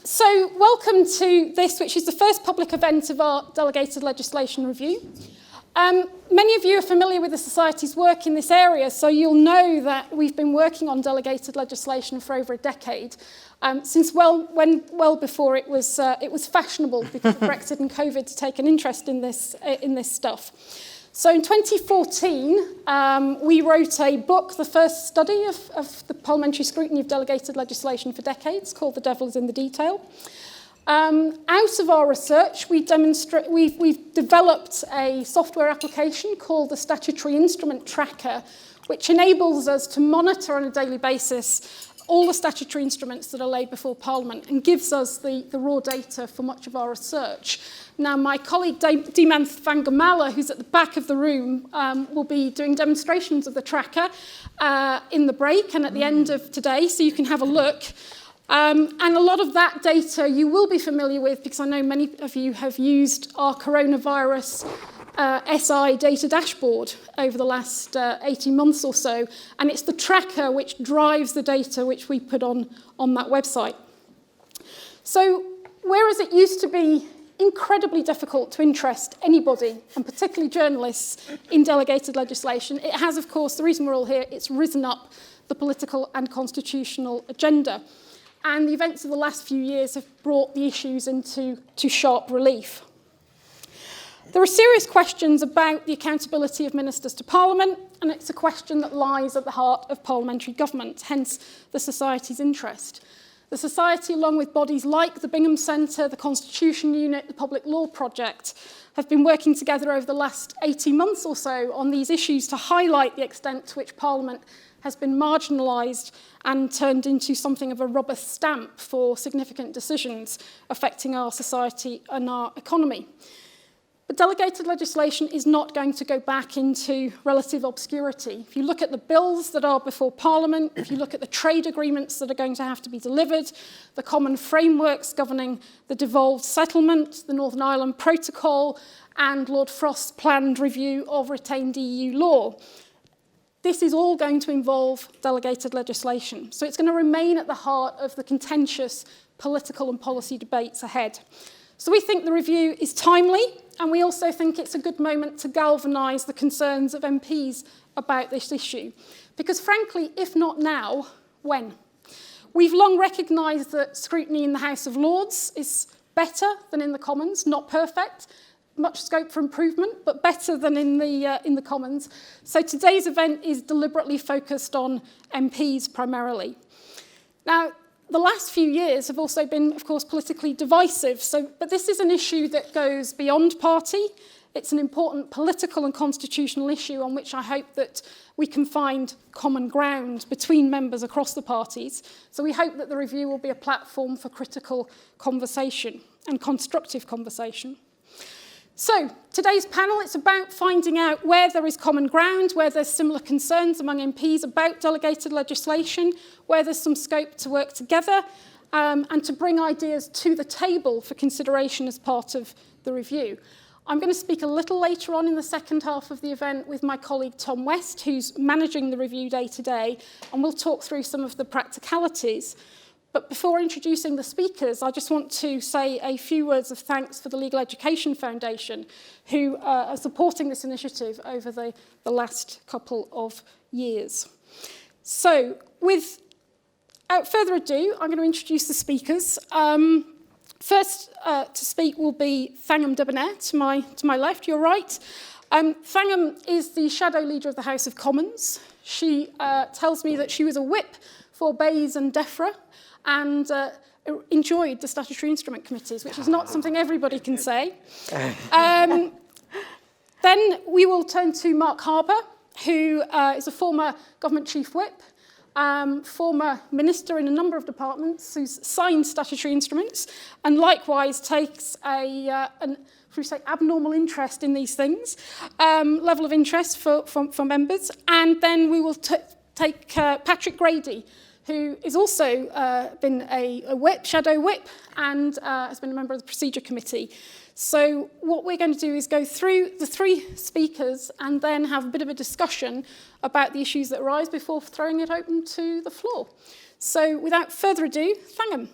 So welcome to this, which is the first public event of our delegated legislation review. Many of you are familiar with the Society's work in this area, so you'll know that we've been working on delegated legislation for over a decade, since well before it was fashionable because of Brexit and COVID to take an interest in this stuff. So in 2014, we wrote a book, the first study of the parliamentary scrutiny of delegated legislation for decades, called The Devil is in the Detail. Out of our research, we've developed a software application called the Statutory Instrument Tracker, which enables us to monitor on a daily basis all the statutory instruments that are laid before Parliament and gives us the raw data for much of our research. Now, my colleague Thangam, who's at the back of the room, will be doing demonstrations of the tracker in the break and at the end of today, so you can have a look. And a lot of that data you will be familiar with because I know many of you have used our coronavirus SI data dashboard over the last 18 months or so, and it's the tracker which drives the data which we put on that website. So whereas it used to be incredibly difficult to interest anybody, and particularly journalists, in delegated legislation, it has, of course, the reason we're all here, it's risen up the political and constitutional agenda. And the events of the last few years have brought the issues into sharp relief. There are serious questions about the accountability of ministers to Parliament, and it's a question that lies at the heart of parliamentary government, hence the Society's interest. The Society, along with bodies like the Bingham Centre, the Constitution Unit, the Public Law Project, have been working together over the last 18 months or so on these issues to highlight the extent to which Parliament has been marginalised and turned into something of a rubber stamp for significant decisions affecting our society and our economy. But delegated legislation is not going to go back into relative obscurity. If you look at the bills that are before Parliament, if you look at the trade agreements that are going to have to be delivered, the common frameworks governing the devolved settlement, the Northern Ireland Protocol, and Lord Frost's planned review of retained EU law, this is all going to involve delegated legislation. So it's going to remain at the heart of the contentious political and policy debates ahead. So we think the review is timely, and we also think it's a good moment to galvanise the concerns of MPs about this issue. Because frankly, if not now, when? We've long recognised that scrutiny in the House of Lords is better than in the Commons, not perfect, much scope for improvement, but better than in the Commons. So today's event is deliberately focused on MPs primarily. Now, the last few years have also been, of course, politically divisive, but this is an issue that goes beyond party. It's an important political and constitutional issue on which I hope that we can find common ground between members across the parties. So we hope that the review will be a platform for critical conversation and constructive conversation. So, today's panel, it's about finding out where there is common ground, where there's similar concerns among MPs about delegated legislation, where there's some scope to work together, and to bring ideas to the table for consideration as part of the review. I'm going to speak a little later on in the second half of the event with my colleague Tom West, who's managing the review day to day, and we'll talk through some of the practicalities. But before introducing the speakers, I just want to say a few words of thanks for the Legal Education Foundation, who are supporting this initiative over the last couple of years. So, without further ado, I'm going to introduce the speakers. First to speak will be Thangam Debbonaire, to my left, your right. Thangam is the shadow leader of the House of Commons. She tells me that she was a whip for Bays and Defra, and enjoyed the statutory instrument committees, which is not something everybody can say. Then we will turn to Mark Harper, who is a former government chief whip, former minister in a number of departments, who's signed statutory instruments, and likewise takes an abnormal interest in these things, level of interest for members. And then we will take Patrick Grady, who has also been a whip, shadow whip, and has been a member of the procedure committee. So what we're going to do is go through the three speakers and then have a bit of a discussion about the issues that arise before throwing it open to the floor. So without further ado, Thangam.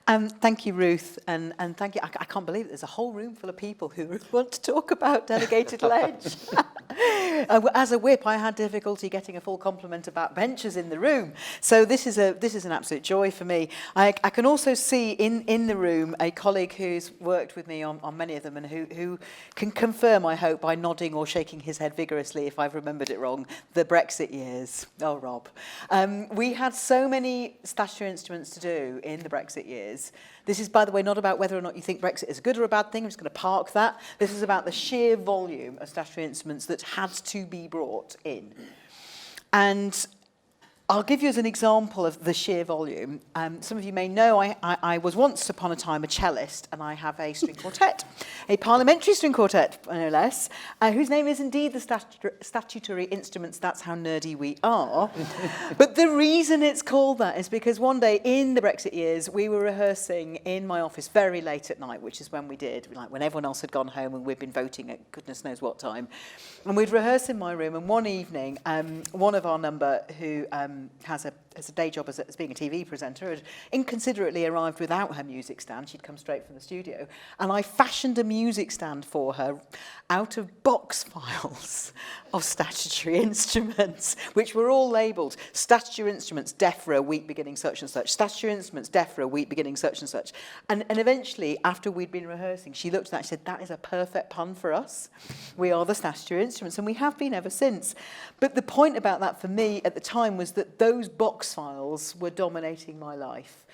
Thank you, Ruth, and thank you. I can't believe it. There's a whole room full of people who want to talk about delegated ledge. As a whip, I had difficulty getting a full complement of backbenchers in the room, so this is an absolute joy for me. I can also see in the room a colleague who's worked with me on many of them, and who can confirm, I hope, by nodding or shaking his head vigorously if I've remembered it wrong, the Brexit years. Oh, Rob. We had so many statutory instruments to do in the Brexit years. This is, by the way, not about whether or not you think Brexit is a good or a bad thing. I'm just going to park that. This is about the sheer volume of statutory instruments that had to be brought in. And I'll give you as an example of the sheer volume. Some of you may know I was once upon a time a cellist, and I have a string quartet, a parliamentary string quartet, no less, whose name is indeed the statutory instruments. That's how nerdy we are. But the reason it's called that is because one day in the Brexit years, we were rehearsing in my office very late at night, which is when we did, like when everyone else had gone home and we'd been voting at goodness knows what time. And we'd rehearse in my room, and one evening, one of our number who has a day job as being a TV presenter, had inconsiderately arrived without her music stand. She'd come straight from the studio, and I fashioned a music stand for her out of box files of statutory instruments, which were all labelled statutory instruments, DEFRA, week beginning such and such, statutory instruments, DEFRA, week beginning such and such. And eventually, after we'd been rehearsing, she looked at that and said, that is a perfect pun for us. We are the statutory instruments, and we have been ever since. But the point about that for me at the time was that those box files were dominating my life.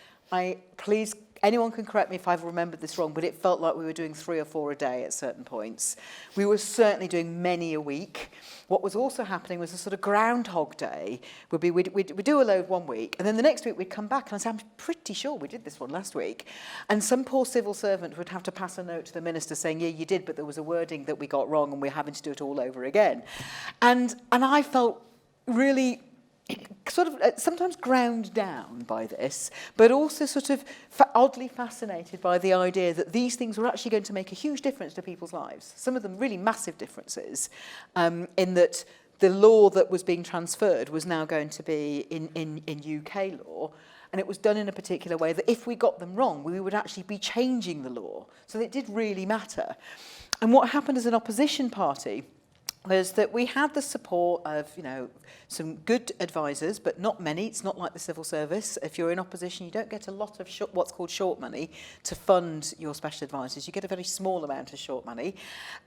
Please, anyone can correct me if I've remembered this wrong, but it felt like we were doing 3 or 4 a day at certain points. We were certainly doing many a week. What was also happening was a sort of groundhog day. We'd do a load one week, and then the next week we'd come back and I'd say, I'm pretty sure we did this one last week. And some poor civil servant would have to pass a note to the minister saying, yeah, you did, but there was a wording that we got wrong and we're having to do it all over again. And I felt really sort of sometimes ground down by this, but also sort of oddly fascinated by the idea that these things were actually going to make a huge difference to people's lives. Some of them really massive differences, in that the law that was being transferred was now going to be in UK law, and it was done in a particular way that if we got them wrong, we would actually be changing the law. So it did really matter. And what happened as an opposition party was that we had the support of, some good advisors, but not many. It's not like the civil service. If you're in opposition, you don't get a lot of what's called short money to fund your special advisors. You get a very small amount of short money,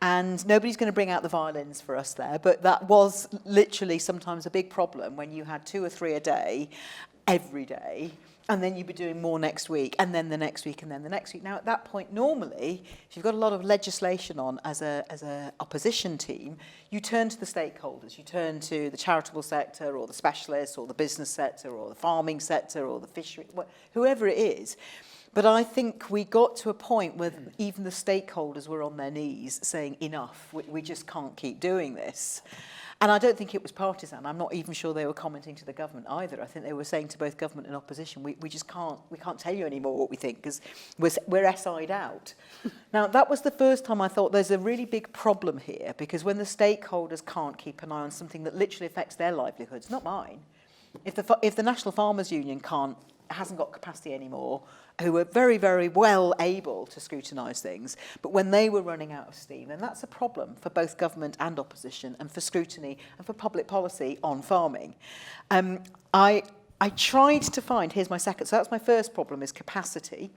and nobody's going to bring out the violins for us there, but that was literally sometimes a big problem when you had 2 or 3 a day, every day, and then you'd be doing more next week, and then the next week, and then the next week. Now, at that point, normally, if you've got a lot of legislation on as a opposition team, you turn to the stakeholders. You turn to the charitable sector, or the specialists, or the business sector, or the farming sector, or the fishery, whoever it is. But I think we got to a point where even the stakeholders were on their knees saying, enough, we just can't keep doing this. And I don't think it was partisan. I'm not even sure they were commenting to the government either. I think they were saying to both government and opposition, we just can't tell you anymore what we think because we're SI'd out. Now, that was the first time I thought there's a really big problem here, because when the stakeholders can't keep an eye on something that literally affects their livelihoods, not mine. If the National Farmers Union hasn't got capacity anymore, who were very, very well able to scrutinise things, but when they were running out of steam, then that's a problem for both government and opposition, and for scrutiny and for public policy on farming. I tried to find, here's my second, so that's my first problem, is capacity.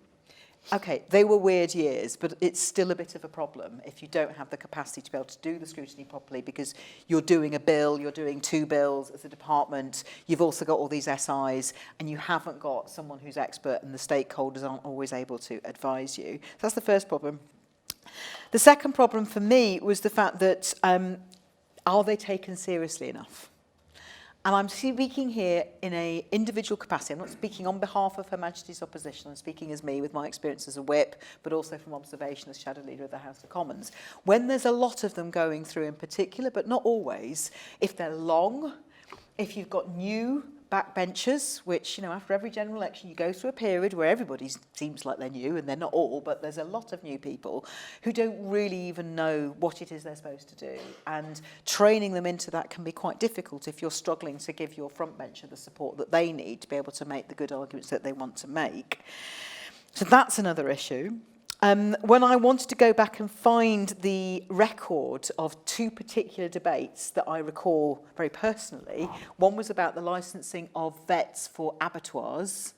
Okay, they were weird years, but it's still a bit of a problem if you don't have the capacity to be able to do the scrutiny properly, because you're doing a bill, you're doing 2 bills as a department, you've also got all these SIs, and you haven't got someone who's expert, and the stakeholders aren't always able to advise you. So that's the first problem. The second problem for me was the fact that are they taken seriously enough? And I'm speaking here in an individual capacity. I'm not speaking on behalf of Her Majesty's Opposition. I'm speaking as me with my experience as a whip, but also from observation as Shadow Leader of the House of Commons. When there's a lot of them going through in particular, but not always, if they're long, if you've got new backbenchers, which, after every general election, you go through a period where everybody seems like they're new, and they're not all, but there's a lot of new people who don't really even know what it is they're supposed to do. And training them into that can be quite difficult if you're struggling to give your frontbencher the support that they need to be able to make the good arguments that they want to make. So that's another issue. When I wanted to go back and find the record of two particular debates that I recall very personally, one was about the licensing of vets for abattoirs,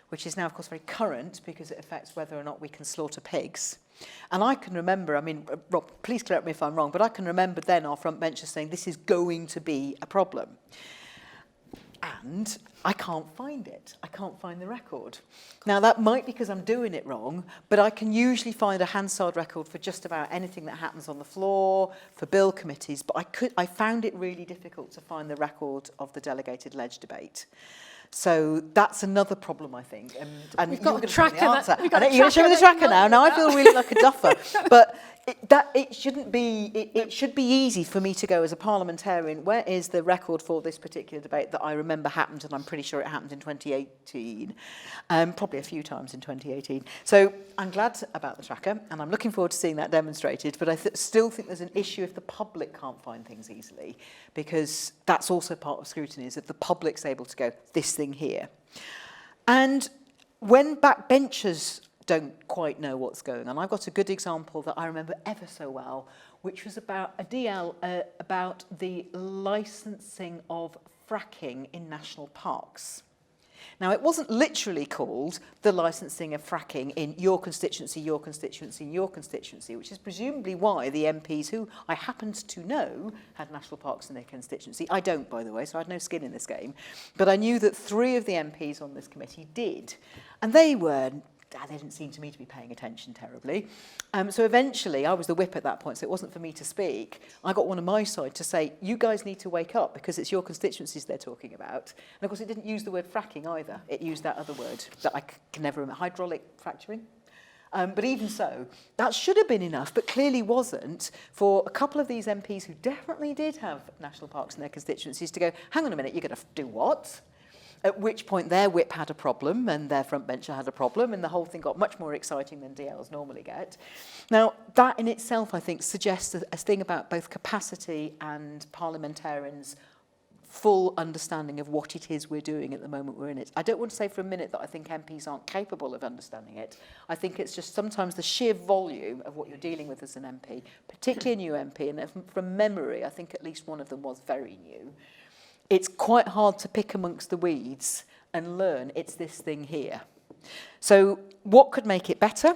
which is now, of course, very current because it affects whether or not we can slaughter pigs. And I can remember, I mean, Rob, please correct me if I'm wrong, but I can remember then our front benchers saying this is going to be a problem. And I can't find it. I can't find the record. Now, that might be because I'm doing it wrong, but I can usually find a Hansard record for just about anything that happens on the floor, for bill committees, but I found it really difficult to find the record of the delegated ledge debate. So that's another problem, I think. And We've got you're a tracker. you're going to show me the tracker now. Now I feel really like a duffer. But it shouldn't be. It should be easy for me to go as a parliamentarian. Where is the record for this particular debate that I remember happened, and I'm pretty sure it happened in 2018, probably a few times in 2018. So I'm glad about the tracker, and I'm looking forward to seeing that demonstrated. But I still think there's an issue if the public can't find things easily, because that's also part of scrutiny, is if the public's able to go, this thing here. And when backbenchers don't quite know what's going on, I've got a good example that I remember ever so well, which was about a DL about the licensing of fracking in national parks. Now, it wasn't literally called the licensing of fracking in your constituency, your constituency, and your constituency, which is presumably why the MPs, who I happened to know had national parks in their constituency. I don't, by the way, so I had no skin in this game. But I knew that 3 of the MPs on this committee did. And they didn't seem to me to be paying attention terribly. So eventually, I was the whip at that point, so it wasn't for me to speak. I got one on my side to say, you guys need to wake up because it's your constituencies they're talking about. And of course, it didn't use the word fracking either. It used that other word that I can never remember, hydraulic fracturing. But even so, that should have been enough, but clearly wasn't, for a couple of these MPs who definitely did have national parks in their constituencies to go, hang on a minute, you're going to do what? At which point their whip had a problem and their front bencher had a problem, and the whole thing got much more exciting than DLs normally get. Now, that in itself, I think, suggests a thing about both capacity and parliamentarians' full understanding of what it is we're doing at the moment we're in it. I don't want to say for a minute that I think MPs aren't capable of understanding it. I think it's just sometimes the sheer volume of what you're dealing with as an MP, particularly a new MP, and from memory, I think at least one of them was very new. It's quite hard to pick amongst the weeds and learn it's this thing here. So what could make it better?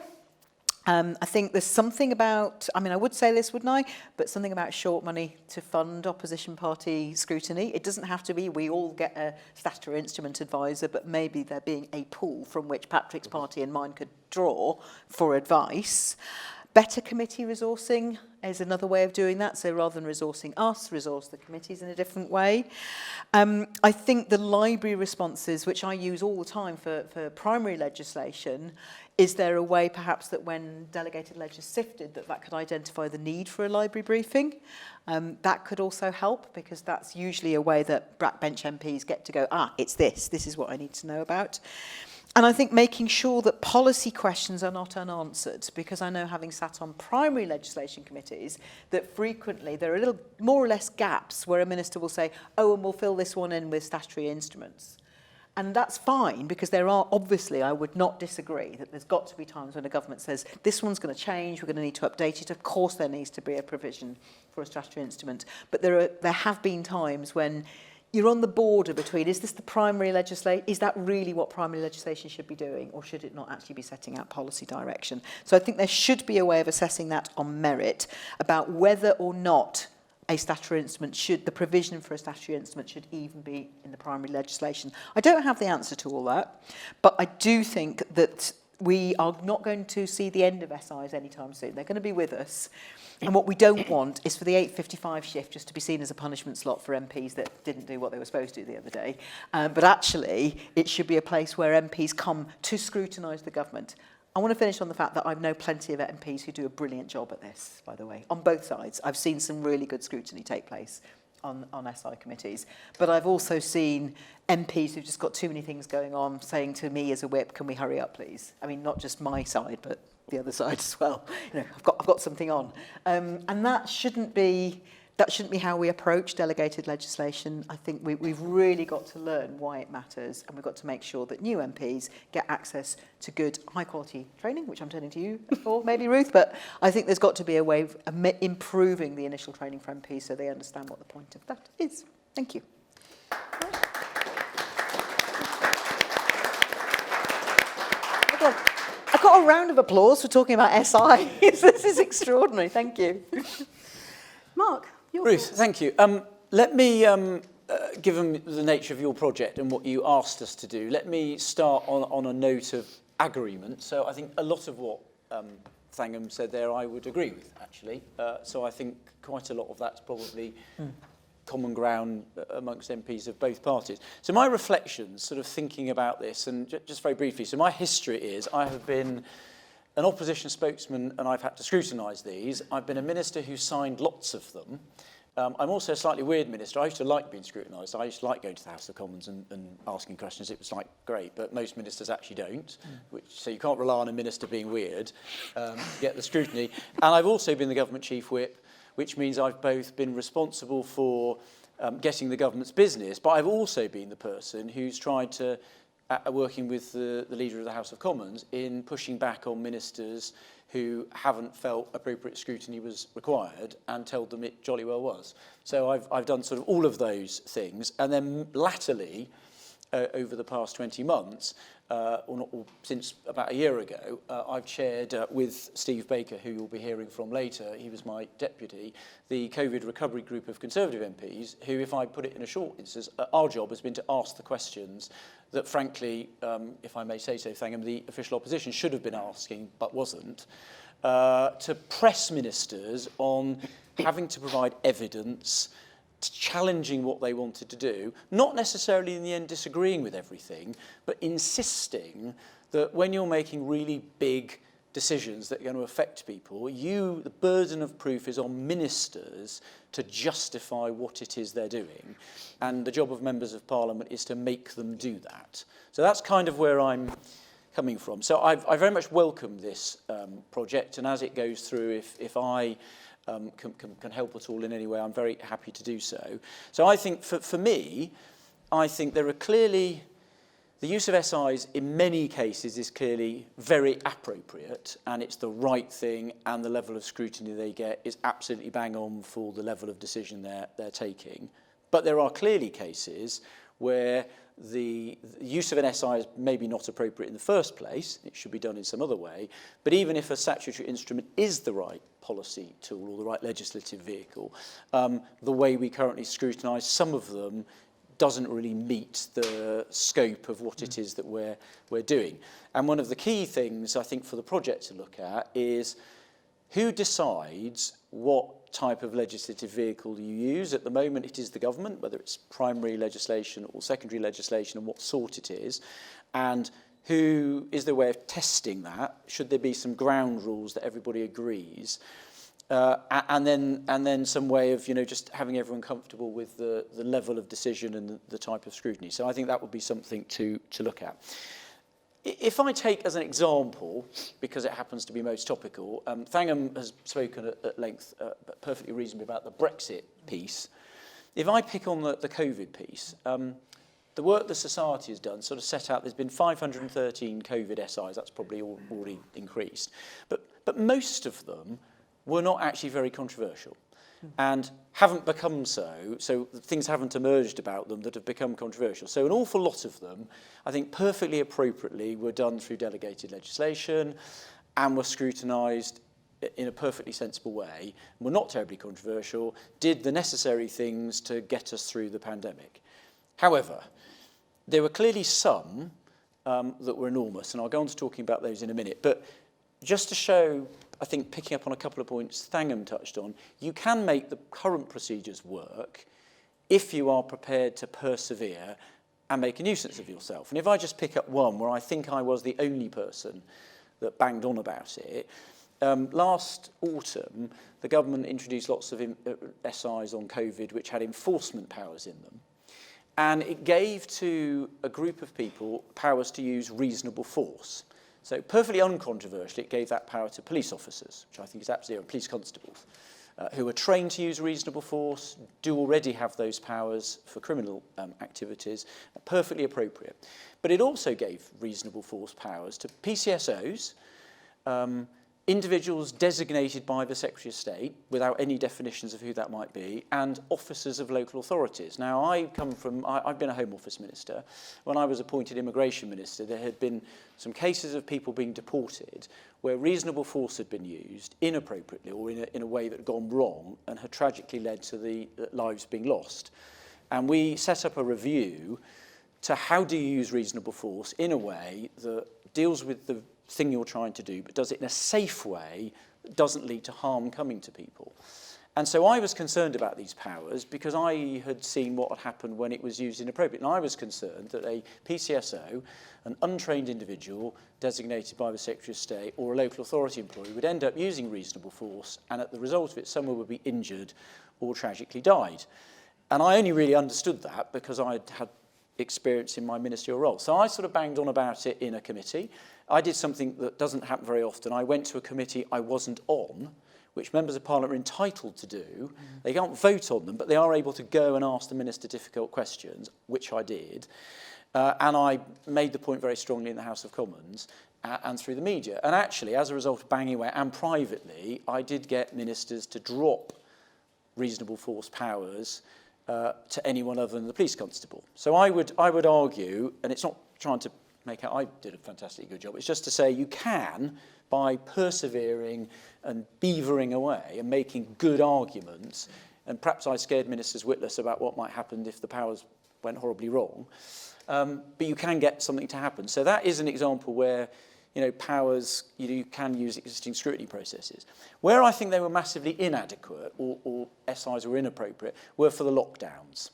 I think there's something about, I mean, I would say this, wouldn't I? But something about short money to fund opposition party scrutiny. It doesn't have to be we all get a statutory instrument advisor, but maybe there being a pool from which Patrick's party and mine could draw for advice. Better committee resourcing is another way of doing that. So rather than resourcing us, resource the committees in a different way. I think the library responses, which I use all the time for primary legislation, is there a way perhaps that when delegated ledge is sifted that could identify the need for a library briefing? That could also help, because that's usually a way that backbench MPs get to go, it's this is what I need to know about. And I think making sure that policy questions are not unanswered, because I know, having sat on primary legislation committees, that frequently there are little more or less gaps where a minister will say, and we'll fill this one in with statutory instruments. And that's fine, because there are, obviously, I would not disagree that there's got to be times when a government says, this one's going to change, we're going to need to update it. Of course there needs to be a provision for a statutory instrument. But there have been times when you're on the border between, is this the primary legislation? Is that really what primary legislation should be doing, or should it not actually be setting out policy direction? So I think there should be a way of assessing that on merit, about whether or not a statutory instrument the provision for a statutory instrument should even be in the primary legislation. I don't have the answer to all that, but I do think that we are not going to see the end of SIs anytime soon. They're going to be with us. And what we don't want is for the 8:55 shift just to be seen as a punishment slot for MPs that didn't do what they were supposed to do the other day. But actually, it should be a place where MPs come to scrutinise the government. I want to finish on the fact that I know plenty of MPs who do a brilliant job at this, by the way, on both sides. I've seen some really good scrutiny take place on SI committees. But I've also seen MPs who've just got too many things going on saying to me as a whip, can we hurry up, please? I mean, not just my side, but the other side as well. You know, I've got something on. And that shouldn't be that shouldn't be how we approach delegated legislation. I think we've really got to learn why it matters, and we've got to make sure that new MPs get access to good, high-quality training, which I'm turning to you for, maybe, Ruth, but I think there's got to be a way of improving the initial training for MPs so they understand what the point of that is. Thank you. I got a round of applause for talking about SI. This is extraordinary. Thank you. Mark, Ruth, thank you. Let me, given the nature of your project and what you asked us to do, let me start on a note of agreement. So I think a lot of what Thangam said there I would agree with, actually. So I think quite a lot of that's probably common ground amongst MPs of both parties. So my reflections, sort of thinking about this, and just very briefly, so my history is I have been an opposition spokesman and I've had to scrutinise these. I've been a minister who signed lots of them. I'm also a slightly weird minister. I used to like being scrutinised. I used to like going to the House of Commons and asking questions. It was like great, but most ministers actually don't. So you can't rely on a minister being weird to get the scrutiny. And I've also been the government chief whip, which means I've both been responsible for getting the government's business, but I've also been the person who's tried to, working with the leader of the House of Commons, in pushing back on ministers who haven't felt appropriate scrutiny was required and told them it jolly well was. So I've done sort of all of those things. And then latterly, over the past 20 months, or since about a year ago, I've chaired with Steve Baker, who you'll be hearing from later, he was my deputy, the COVID recovery group of Conservative MPs, who, if I put it in a short instance, our job has been to ask the questions that, frankly, if I may say so, Thangam, the official opposition should have been asking, but wasn't, to press ministers on having to provide evidence, challenging what they wanted to do, not necessarily in the end disagreeing with everything, but insisting that when you're making really big decisions that are going to affect people, the burden of proof is on ministers to justify what it is they're doing. And the job of members of Parliament is to make them do that. So that's kind of where I'm coming from. So I very much welcome this project, and as it goes through, if I can help at all in any way, I'm very happy to do so. So I think for me, I think there are clearly, the use of SIs in many cases is clearly very appropriate, and it's the right thing, and the level of scrutiny they get is absolutely bang on for the level of decision they're taking. But there are clearly cases where the use of an SI is maybe not appropriate in the first place. It should be done in some other way. But even if a statutory instrument is the right policy tool or the right legislative vehicle, the way we currently scrutinise some of them doesn't really meet the scope of what it is that we're doing. And one of the key things, I think, for the project to look at is who decides what type of legislative vehicle you use. At the moment, it is the government, whether it's primary legislation or secondary legislation, and what sort it is. And who is the way of testing that? Should there be some ground rules that everybody agrees? And then some way of, just having everyone comfortable with the level of decision and the type of scrutiny. So I think that would be something to look at. If I take as an example, because it happens to be most topical, Thangam has spoken at length, but perfectly reasonably, about the Brexit piece. If I pick on the COVID piece, the work the Society has done sort of set out, there's been 513 COVID SIs, that's probably already increased, but most of them were not actually very controversial and haven't become so things haven't emerged about them that have become controversial. So an awful lot of them, I think perfectly appropriately, were done through delegated legislation and were scrutinised in a perfectly sensible way, were not terribly controversial, did the necessary things to get us through the pandemic. However, there were clearly some that were enormous, and I'll go on to talking about those in a minute, but just to show, I think, picking up on a couple of points Thangam touched on, you can make the current procedures work if you are prepared to persevere and make a nuisance of yourself. And if I just pick up one where I think I was the only person that banged on about it, last autumn, the government introduced lots of SIs on COVID which had enforcement powers in them. And it gave to a group of people powers to use reasonable force. So perfectly uncontroversially, it gave that power to police officers, which I think is absolutely, police constables. who are trained to use reasonable force, do already have those powers for criminal activities, perfectly appropriate. But it also gave reasonable force powers to PCSOs, individuals designated by the Secretary of State, without any definitions of who that might be, and officers of local authorities. Now, I've been a Home Office Minister. When I was appointed Immigration Minister, there had been some cases of people being deported where reasonable force had been used inappropriately or in a way that had gone wrong and had tragically led to the lives being lost. And we set up a review to how do you use reasonable force in a way that deals with the thing you're trying to do, but does it in a safe way that doesn't lead to harm coming to people. And so I was concerned about these powers because I had seen what had happened when it was used inappropriately. And I was concerned that a PCSO, an untrained individual designated by the Secretary of State or a local authority employee would end up using reasonable force, and at the result of it, someone would be injured or tragically died. And I only really understood that because I had experience in my ministerial role. So I sort of banged on about it in a committee. I did something that doesn't happen very often. I went to a committee I wasn't on, which members of Parliament are entitled to do. They can't vote on them, but they are able to go and ask the Minister difficult questions, which I did. And I made the point very strongly in the House of Commons and through the media. And actually, as a result of banging away and privately, I did get ministers to drop reasonable force powers to anyone other than the police constable. So I would argue, and it's not trying to make out I did a fantastically good job, it's just to say you can, by persevering and beavering away and making good arguments, and perhaps I scared ministers witless about what might happen if the powers went horribly wrong, but you can get something to happen. So that is an example where powers, you can use existing scrutiny processes. Where I think they were massively inadequate or SIs were inappropriate were for the lockdowns.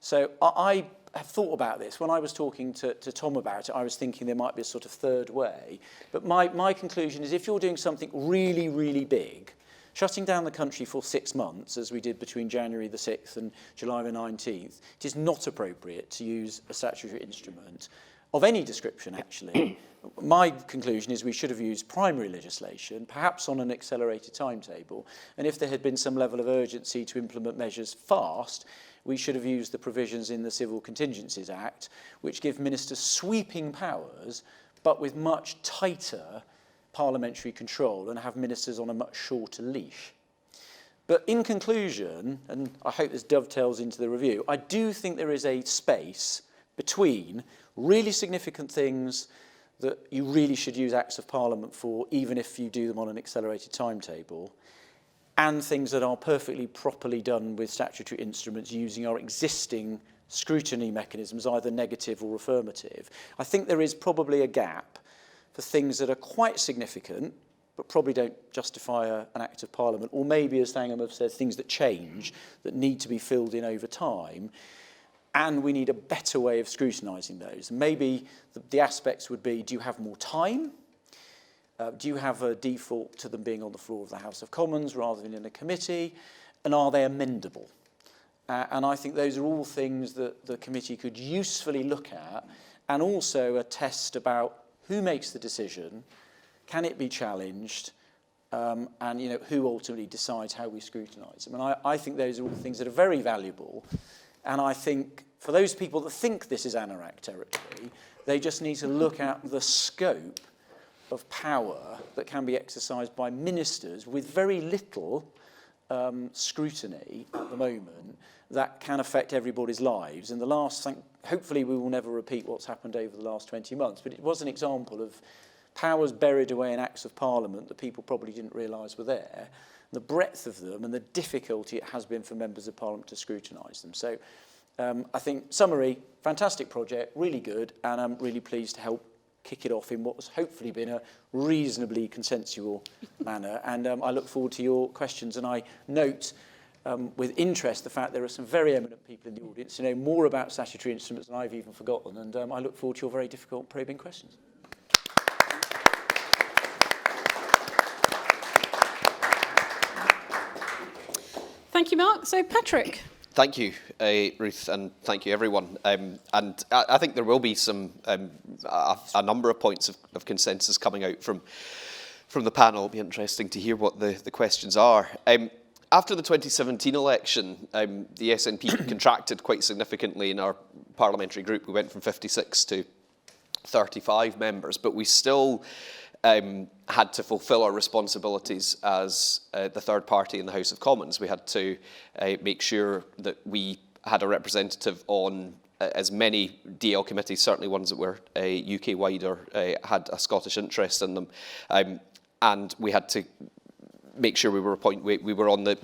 So I have thought about this. When I was talking to Tom about it, I was thinking there might be a sort of third way. But my conclusion is if you're doing something really, really big, shutting down the country for 6 months, as we did between January the 6th and July the 19th, it is not appropriate to use a statutory instrument of any description, actually. My conclusion is we should have used primary legislation, perhaps on an accelerated timetable, and if there had been some level of urgency to implement measures fast, we should have used the provisions in the Civil Contingencies Act, which give ministers sweeping powers, but with much tighter parliamentary control and have ministers on a much shorter leash. But in conclusion, and I hope this dovetails into the review, I do think there is a space between really significant things that you really should use Acts of Parliament for, even if you do them on an accelerated timetable, and things that are perfectly properly done with statutory instruments using our existing scrutiny mechanisms, either negative or affirmative. I think there is probably a gap for things that are quite significant, but probably don't justify an Act of Parliament, or maybe, as Thangam have said, things that change, that need to be filled in over time. And we need a better way of scrutinising those. Maybe the aspects would be, do you have more time? Do you have a default to them being on the floor of the House of Commons rather than in a committee? And are they amendable? And I think those are all things that the committee could usefully look at, and also a test about who makes the decision, can it be challenged, and who ultimately decides how we scrutinise them. And I think those are all things that are very valuable. And I think for those people that think this is anorak territory, they just need to look at the scope of power that can be exercised by ministers with very little scrutiny at the moment that can affect everybody's lives. And hopefully we will never repeat what's happened over the last 20 months, but it was an example of powers buried away in Acts of Parliament that people probably didn't realise were there, the breadth of them and the difficulty it has been for members of Parliament to scrutinise them. So I think, summary, fantastic project, really good, and I'm really pleased to help kick it off in what has hopefully been a reasonably consensual manner. And I look forward to your questions, and I note with interest the fact there are some very eminent people in the audience who know more about statutory instruments than I've even forgotten, and I look forward to your very difficult probing questions. Thank you, Mark. So, Patrick. Thank you, Ruth, and thank you, everyone. And I think there will be a number of points of consensus coming out from the panel. It'll be interesting to hear what the questions are. after the 2017 election, the SNP contracted quite significantly in our parliamentary group. We went from 56 to 35 members, but we still had to fulfil our responsibilities as the third party in the House of Commons. We had to make sure that we had a representative on as many DL committees, certainly ones that were UK-wide or had a Scottish interest in them, and we had to make sure we were on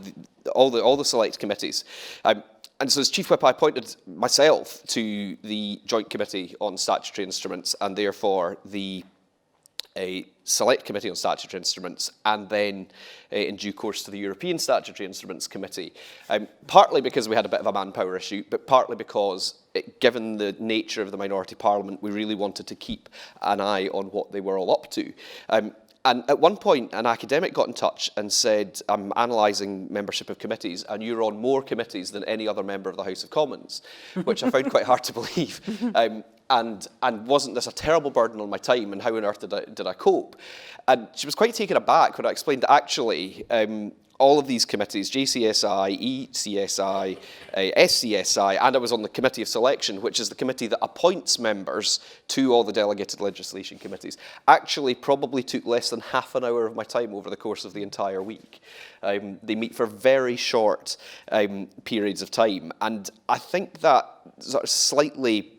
all the select committees. And so as Chief Whip, I appointed myself to the Joint Committee on Statutory Instruments and therefore the Select Committee on Statutory Instruments, and then in due course to the European Statutory Instruments Committee, partly because we had a bit of a manpower issue, but partly because, given the nature of the minority parliament, we really wanted to keep an eye on what they were all up to. And at one point, an academic got in touch and said, I'm analysing membership of committees, and you're on more committees than any other member of the House of Commons, which I found quite hard to believe. And wasn't this a terrible burden on my time, and how on earth did I cope? And she was quite taken aback when I explained that actually all of these committees, JCSI, ECSI, SCSI, and I was on the Committee of Selection, which is the committee that appoints members to all the delegated legislation committees, actually probably took less than half an hour of my time over the course of the entire week. They meet for very short periods of time, and I think that sort of slightly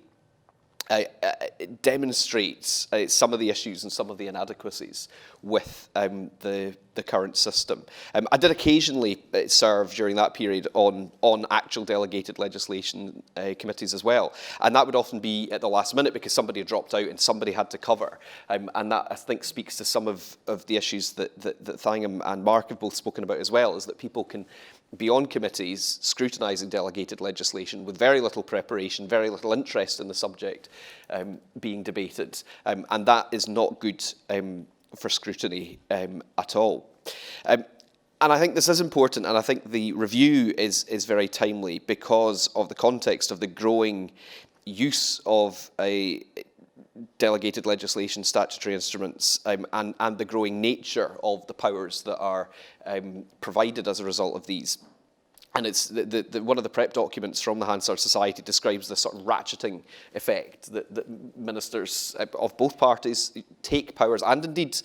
demonstrates some of the issues and some of the inadequacies with the current system. I did occasionally serve during that period on actual delegated legislation committees as well, and that would often be at the last minute because somebody had dropped out and somebody had to cover, and that I think speaks to some of the issues that Thangam and Mark have both spoken about as well, is that people can be on committees scrutinising delegated legislation with very little preparation, very little interest in the subject being debated, and that is not good for scrutiny at all. And I think this is important, and I think the review is very timely because of the context of the growing use of delegated legislation, statutory instruments, and the growing nature of the powers that are provided as a result of these. And it's one of the prep documents from the Hansard Society describes this sort of ratcheting effect that ministers of both parties take powers, and indeed,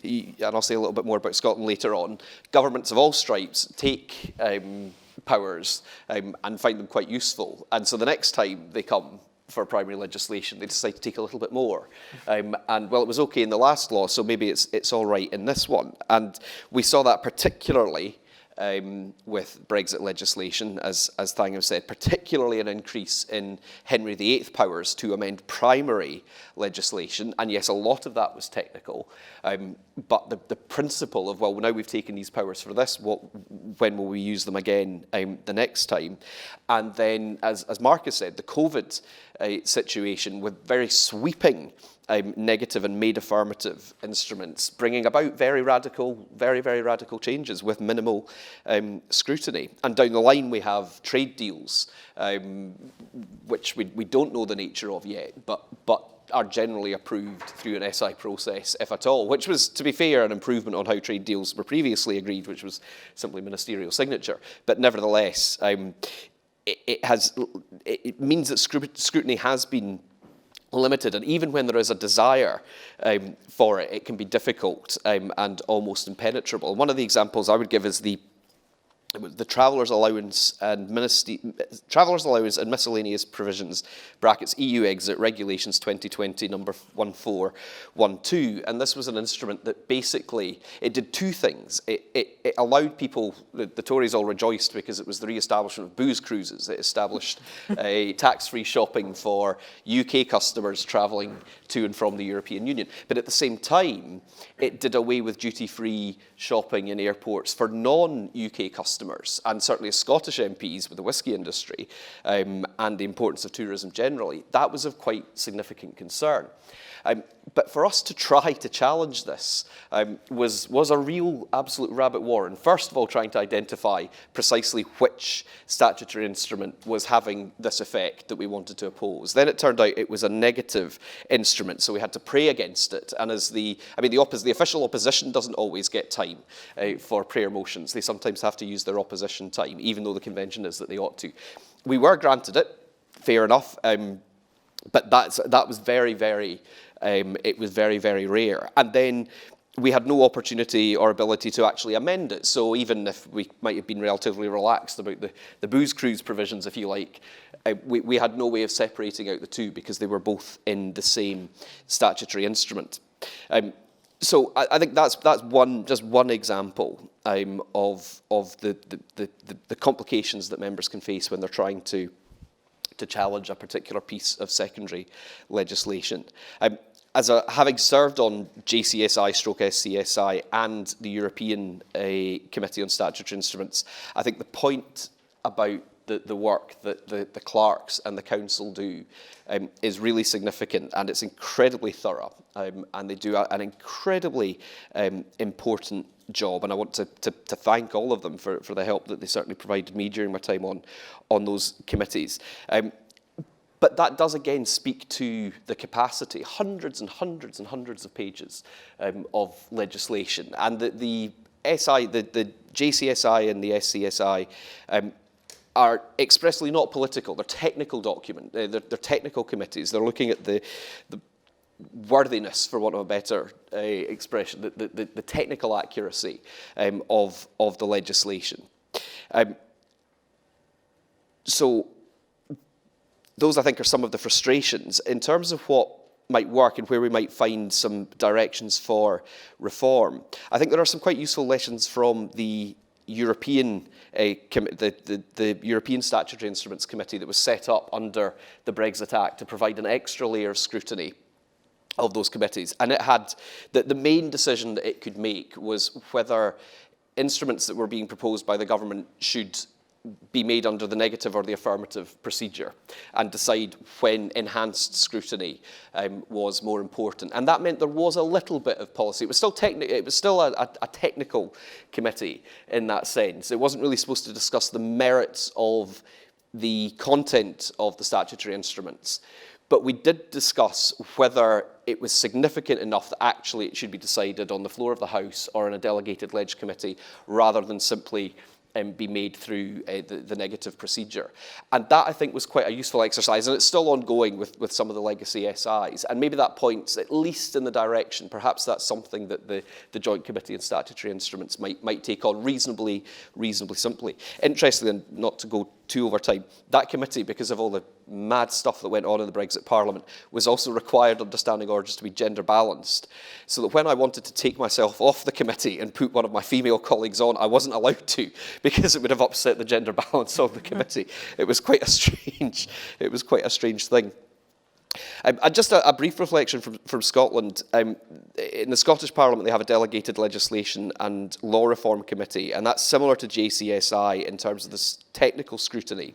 and I'll say a little bit more about Scotland later on, governments of all stripes take powers and find them quite useful. And so the next time they come for primary legislation, they decide to take a little bit more. And well, it was okay in the last law, so maybe it's all right in this one. And we saw that particularly with Brexit legislation, as Thangam said, particularly an increase in Henry VIII powers to amend primary legislation. And yes, a lot of that was technical, but the principle of, well, now we've taken these powers for this, when will we use them again the next time? And then, as Mark has said, the COVID situation with very sweeping negative and made affirmative instruments, bringing about very, very radical changes with minimal scrutiny. And down the line we have trade deals, which we don't know the nature of yet, but are generally approved through an SI process, if at all, which was, to be fair, an improvement on how trade deals were previously agreed, which was simply ministerial signature. But nevertheless, it means that scrutiny has been limited, and even when there is a desire for it, it can be difficult and almost impenetrable. One of the examples I would give is the Travellers' Allowance and Miscellaneous Provisions (brackets EU Exit) Regulations 2020 number 1412, and this was an instrument that basically it did two things. It allowed people, the Tories all rejoiced because it was the re-establishment of booze cruises. It established tax-free shopping for UK customers travelling to and from the European Union, but at the same time it did away with duty-free shopping in airports for non-UK customers, and certainly as Scottish MPs with the whisky industry and the importance of tourism generally, that was of quite significant concern. But for us to try to challenge this was a real absolute rabbit warren. First of all, trying to identify precisely which statutory instrument was having this effect that we wanted to oppose. Then it turned out it was a negative instrument, so we had to pray against it. And as the official opposition doesn't always get time for prayer motions. They sometimes have to use their opposition time, even though the convention is that they ought to. We were granted it, fair enough, but that was very, very, it was very, very rare. And then we had no opportunity or ability to actually amend it. So even if we might have been relatively relaxed about the booze cruise provisions, if you like, we had no way of separating out the two because they were both in the same statutory instrument. So I think that's just one example of the complications that members can face when they're trying to challenge a particular piece of secondary legislation. Having served on JCSI/SCSI and the European Committee on Statutory Instruments, I think the point about the work that the clerks and the council do is really significant, and it's incredibly thorough, and they do an incredibly important job, and I want to thank all of them for the help that they certainly provided me during my time on those committees. But that does again speak to the capacity, hundreds and hundreds and hundreds of pages of legislation, and the JCSI and the SCSI are expressly not political. They're technical they're technical committees. They're looking at the worthiness, for want of a better expression, the technical accuracy of the legislation. So those, I think, are some of the frustrations. In terms of what might work and where we might find some directions for reform, I think there are some quite useful lessons from the European the European Statutory Instruments Committee that was set up under the Brexit Act to provide an extra layer of scrutiny of those committees. And it had the main decision that it could make was whether instruments that were being proposed by the government should be made under the negative or the affirmative procedure, and decide when enhanced scrutiny was more important. And that meant there was a little bit of policy. It was still a technical committee in that sense. It wasn't really supposed to discuss the merits of the content of the statutory instruments. But we did discuss whether it was significant enough that actually it should be decided on the floor of the House or in a delegated leg committee, rather than simply be made through the negative procedure. And that, I think, was quite a useful exercise, and it's still ongoing with some of the legacy SIs. And maybe that points at least in the direction, perhaps that's something that the Joint Committee on Statutory Instruments might take on reasonably simply. Interestingly, and not to go too over time, that committee, because of all the mad stuff that went on in the Brexit Parliament, was also required under standing orders to be gender balanced. So that when I wanted to take myself off the committee and put one of my female colleagues on, I wasn't allowed to, because it would have upset the gender balance of the committee. It was quite a strange thing. And just a brief reflection from Scotland. In the Scottish Parliament, they have a delegated legislation and law reform committee, and that's similar to JCSI in terms of this technical scrutiny.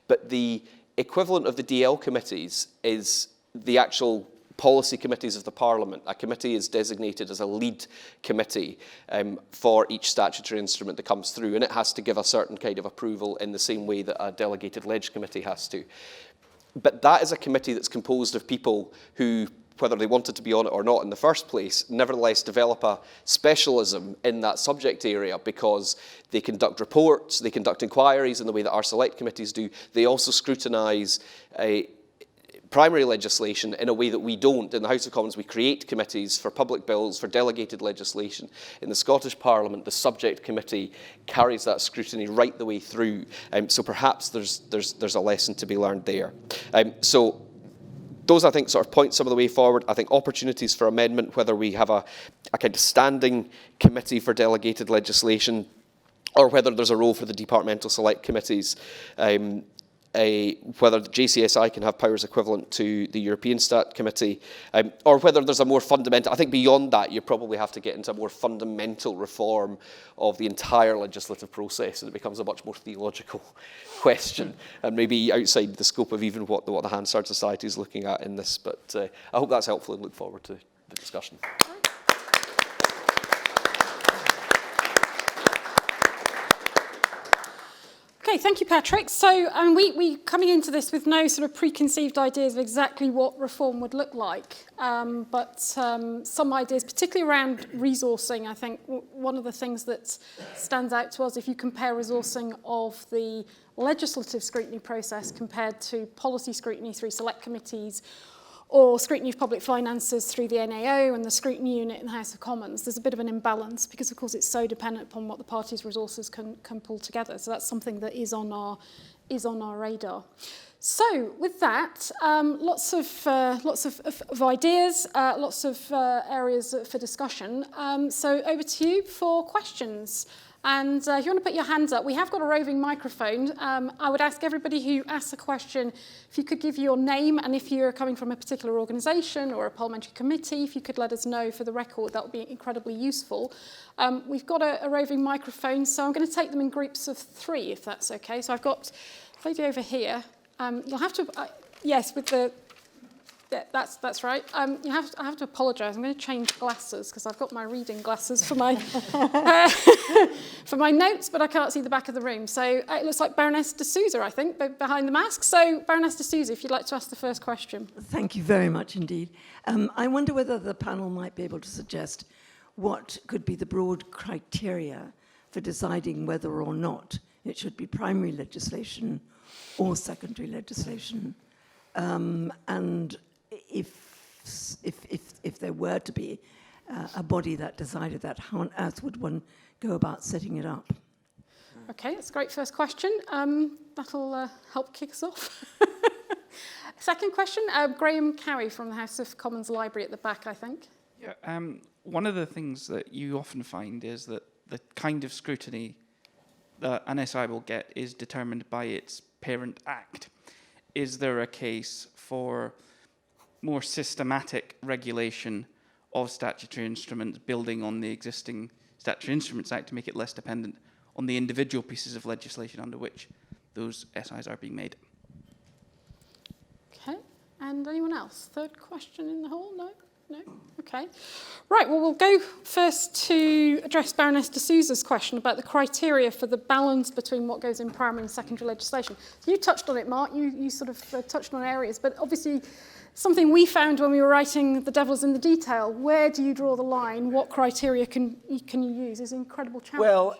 But the equivalent of the DL committees is the actual policy committees of the Parliament. A committee is designated as a lead committee for each statutory instrument that comes through, and it has to give a certain kind of approval in the same way that a delegated leg committee has to. But that is a committee that's composed of people who, whether they wanted to be on it or not in the first place, nevertheless develop a specialism in that subject area, because they conduct reports, they conduct inquiries in the way that our select committees do. They also scrutinise primary legislation in a way that we don't. In the House of Commons, we create committees for public bills, for delegated legislation. In the Scottish Parliament, the subject committee carries that scrutiny right the way through. So perhaps there's a lesson to be learned there. So those, I think, sort of point some of the way forward. I think opportunities for amendment, whether we have a kind of standing committee for delegated legislation, or whether there's a role for the departmental select committees, whether the JCSI can have powers equivalent to the European Stat Committee, or whether there's a more fundamental, I think beyond that you probably have to get into a more fundamental reform of the entire legislative process, and it becomes a much more theological question, and maybe outside the scope of even what the Hansard Society is looking at in this. But I hope that's helpful, and look forward to the discussion. Okay, thank you, Patrick. So we coming into this with no sort of preconceived ideas of exactly what reform would look like, but some ideas, particularly around resourcing. I think one of the things that stands out to us, if you compare resourcing of the legislative scrutiny process compared to policy scrutiny through select committees, or scrutiny of public finances through the NAO and the scrutiny unit in the House of Commons, there's a bit of an imbalance because, of course, it's so dependent upon what the party's resources can pull together. So that's something that is on our radar. So with that, lots of ideas, lots of areas for discussion. So over to you for questions. And if you want to put your hands up, we have got a roving microphone. I would ask everybody who asks a question if you could give your name, and if you're coming from a particular organisation or a parliamentary committee, if you could let us know for the record, that would be incredibly useful. We've got a roving microphone, so I'm going to take them in groups of 3, if that's okay. So I've got a lady over here. You'll have to, yes, with the... Yeah, that's right. I have to apologise. I'm going to change glasses because I've got my reading glasses for my for my notes, but I can't see the back of the room. So it looks like Baroness de Souza, I think, behind the mask. So Baroness de Souza, if you'd like to ask the first question. Thank you very much indeed. I wonder whether the panel might be able to suggest what could be the broad criteria for deciding whether or not it should be primary legislation or secondary legislation, and if there were to be a body that decided that, how on earth would one go about setting it up? Okay, that's a great first question. That'll help kick us off. Second question, Graham Cowie from the House of Commons Library at the back, I think. Yeah, one of the things that you often find is that the kind of scrutiny that an SI will get is determined by its parent act. Is there a case for more systematic regulation of statutory instruments, building on the existing Statutory Instruments Act to make it less dependent on the individual pieces of legislation under which those SIs are being made? Okay, and anyone else? Third question in the hall? No? No? Okay. Right, well, we'll go first to address Baroness de Souza's question about the criteria for the balance between what goes in primary and secondary legislation. So you touched on it, Mark. You sort of touched on areas, but obviously something we found when we were writing The Devil's in the Detail, where do you draw the line? What criteria can you use is an incredible challenge. Well,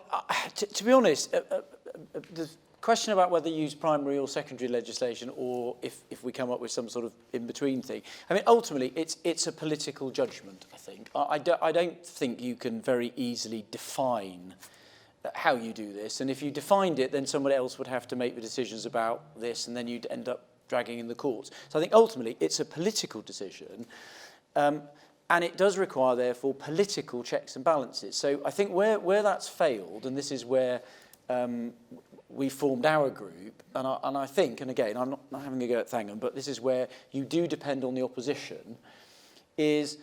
to be honest, the question about whether you use primary or secondary legislation, or if we come up with some sort of in-between thing, I mean, ultimately, it's a political judgment, I think. I don't think you can very easily define how you do this. And if you defined it, then someone else would have to make the decisions about this, and then you'd end up dragging in the courts. So I think ultimately it's a political decision, and it does require, therefore, political checks and balances. So I think where that's failed, and this is where we formed our group, and I think, and again, I'm not having a go at Thangam, but this is where you do depend on the opposition, is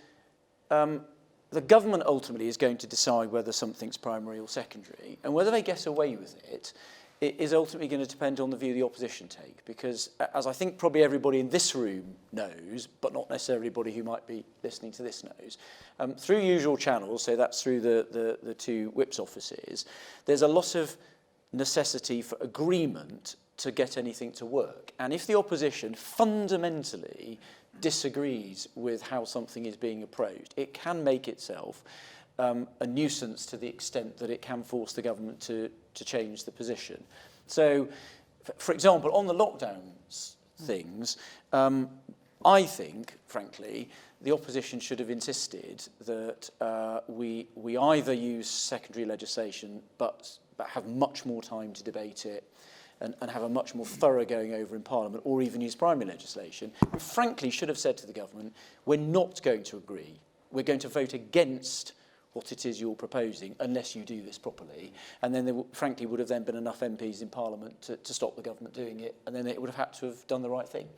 the government ultimately is going to decide whether something's primary or secondary, and whether they get away with it is ultimately going to depend on the view the opposition take, because as I think probably everybody in this room knows, but not necessarily everybody who might be listening to this knows, through usual channels, so that's through the two whips offices, there's a lot of necessity for agreement to get anything to work. And if the opposition fundamentally disagrees with how something is being approached, it can make itself a nuisance to the extent that it can force the government to change the position. So, for example, on the lockdown things, I think, frankly, the opposition should have insisted that we either use secondary legislation but have much more time to debate it and have a much more thorough going over in Parliament, or even use primary legislation. And frankly, should have said to the government, we're not going to agree. We're going to vote against what it is you're proposing unless you do this properly. And then there, frankly, would have then been enough MPs in Parliament to stop the government doing it, and then it would have had to have done the right thing.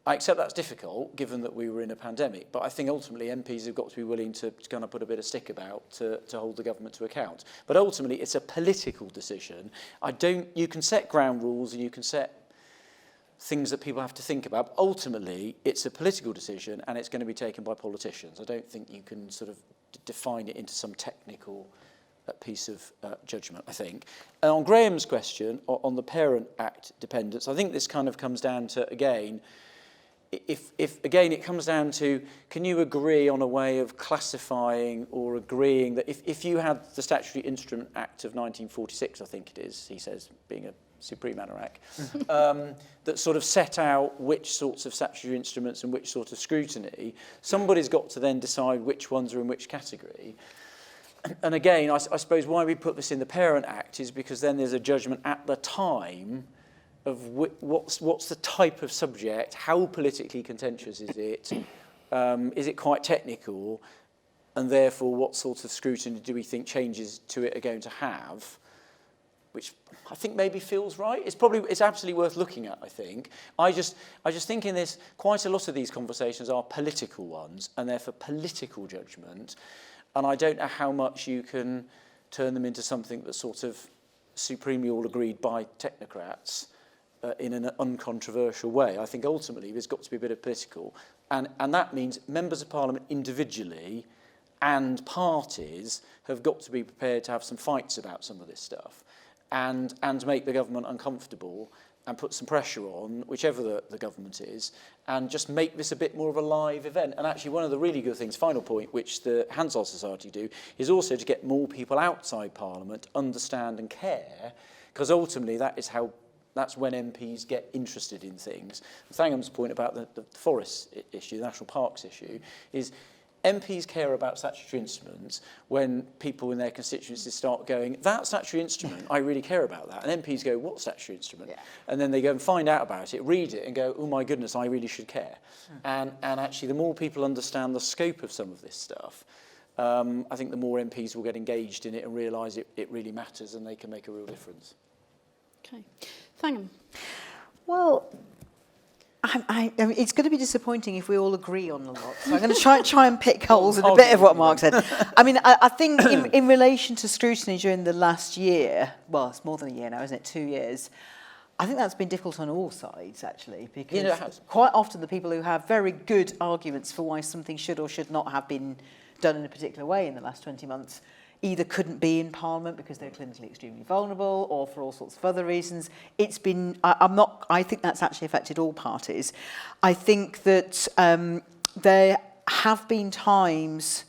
I accept that's difficult, given that we were in a pandemic, but I think ultimately MPs have got to be willing to kind of put a bit of stick about to hold the government to account. But ultimately, it's a political decision. You can set ground rules and you can set things that people have to think about. But ultimately, it's a political decision and it's going to be taken by politicians. I don't think you can sort of define it into some technical piece of judgment, I think. And on Graham's question on the Parent Act dependence, I think this kind of comes down to, again, if again it comes down to, can you agree on a way of classifying or agreeing that if you had the Statutory Instrument Act of 1946, I think it is, he says, being a supreme anorak, that sort of set out which sorts of statutory instruments and which sort of scrutiny, somebody's got to then decide which ones are in which category. And again, I suppose why we put this in the Parent Act is because then there's a judgment at the time of what's the type of subject, how politically contentious is it quite technical, and therefore what sort of scrutiny do we think changes to it are going to have, which I think maybe feels right. It's absolutely worth looking at, I think. I just think in this, quite a lot of these conversations are political ones, and they're for political judgment, and I don't know how much you can turn them into something that's sort of supremely all agreed by technocrats, in an uncontroversial way. I think ultimately there's got to be a bit of political, and that means members of Parliament individually and parties have got to be prepared to have some fights about some of this stuff, and make the government uncomfortable and put some pressure on, whichever the government is, and just make this a bit more of a live event. And actually one of the really good things, final point, which the Hansard Society do, is also to get more people outside Parliament to understand and care, because ultimately that's when MPs get interested in things. Thangam's point about the forest issue, the national parks issue, is MPs care about statutory instruments when people in their constituencies start going, that statutory instrument, I really care about that. And MPs go, what statutory instrument? Yeah. And then they go and find out about it, read it, and go, oh my goodness, I really should care. And actually, the more people understand the scope of some of this stuff, I think the more MPs will get engaged in it and realise it really matters and they can make a real difference. Okay. Thangam. Well, I mean, it's going to be disappointing if we all agree on a lot. So I'm going to try and pick holes in a bit of what Mark said. I mean, I think in relation to scrutiny during the last year, well, it's more than a year now, isn't it? 2 years. I think that's been difficult on all sides, actually, because quite often the people who have very good arguments for why something should or should not have been done in a particular way in the last 20 months either couldn't be in Parliament because they're clinically extremely vulnerable or for all sorts of other reasons. It's been, I think that's actually affected all parties. I think that there have been times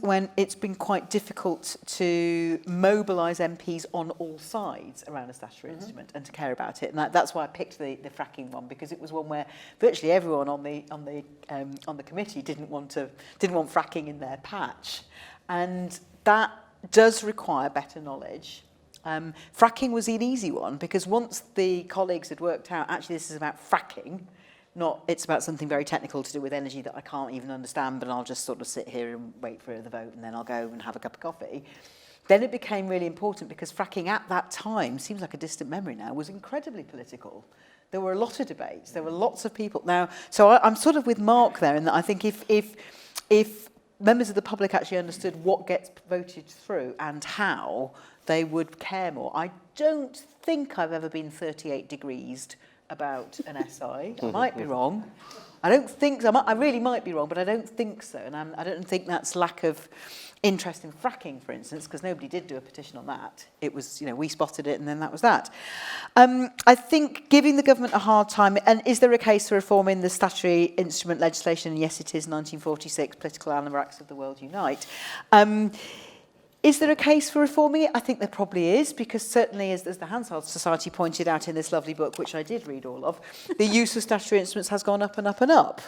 when it's been quite difficult to mobilise MPs on all sides around a statutory instrument and to care about it. And that's why I picked the fracking one, because it was one where virtually everyone on the committee didn't want fracking in their patch, and that does require better knowledge. Fracking was an easy one because once the colleagues had worked out actually this is about fracking. It's about something very technical to do with energy that I can't even understand, but I'll just sort of sit here and wait for the vote and then I'll go and have a cup of coffee. Then it became really important because fracking at that time, seems like a distant memory now, was incredibly political. There were a lot of debates, there were lots of people. Now, so I'm sort of with Mark there in that I think if members of the public actually understood what gets voted through and how, they would care more. I don't think I've ever been 38 degrees about an SI. I might be wrong. I don't think so. I really might be wrong, but I don't think so. And I don't think that's lack of interest in fracking, for instance, because nobody did do a petition on that. It was, we spotted it and then that was that. I think giving the government a hard time, and is there a case for reforming the statutory instrument legislation? Yes, it is 1946, political anomaks of the world unite. Is there a case for reforming it? I think there probably is, because certainly, as the Hansard Society pointed out in this lovely book, which I did read all of, the use of statutory instruments has gone up and up and up.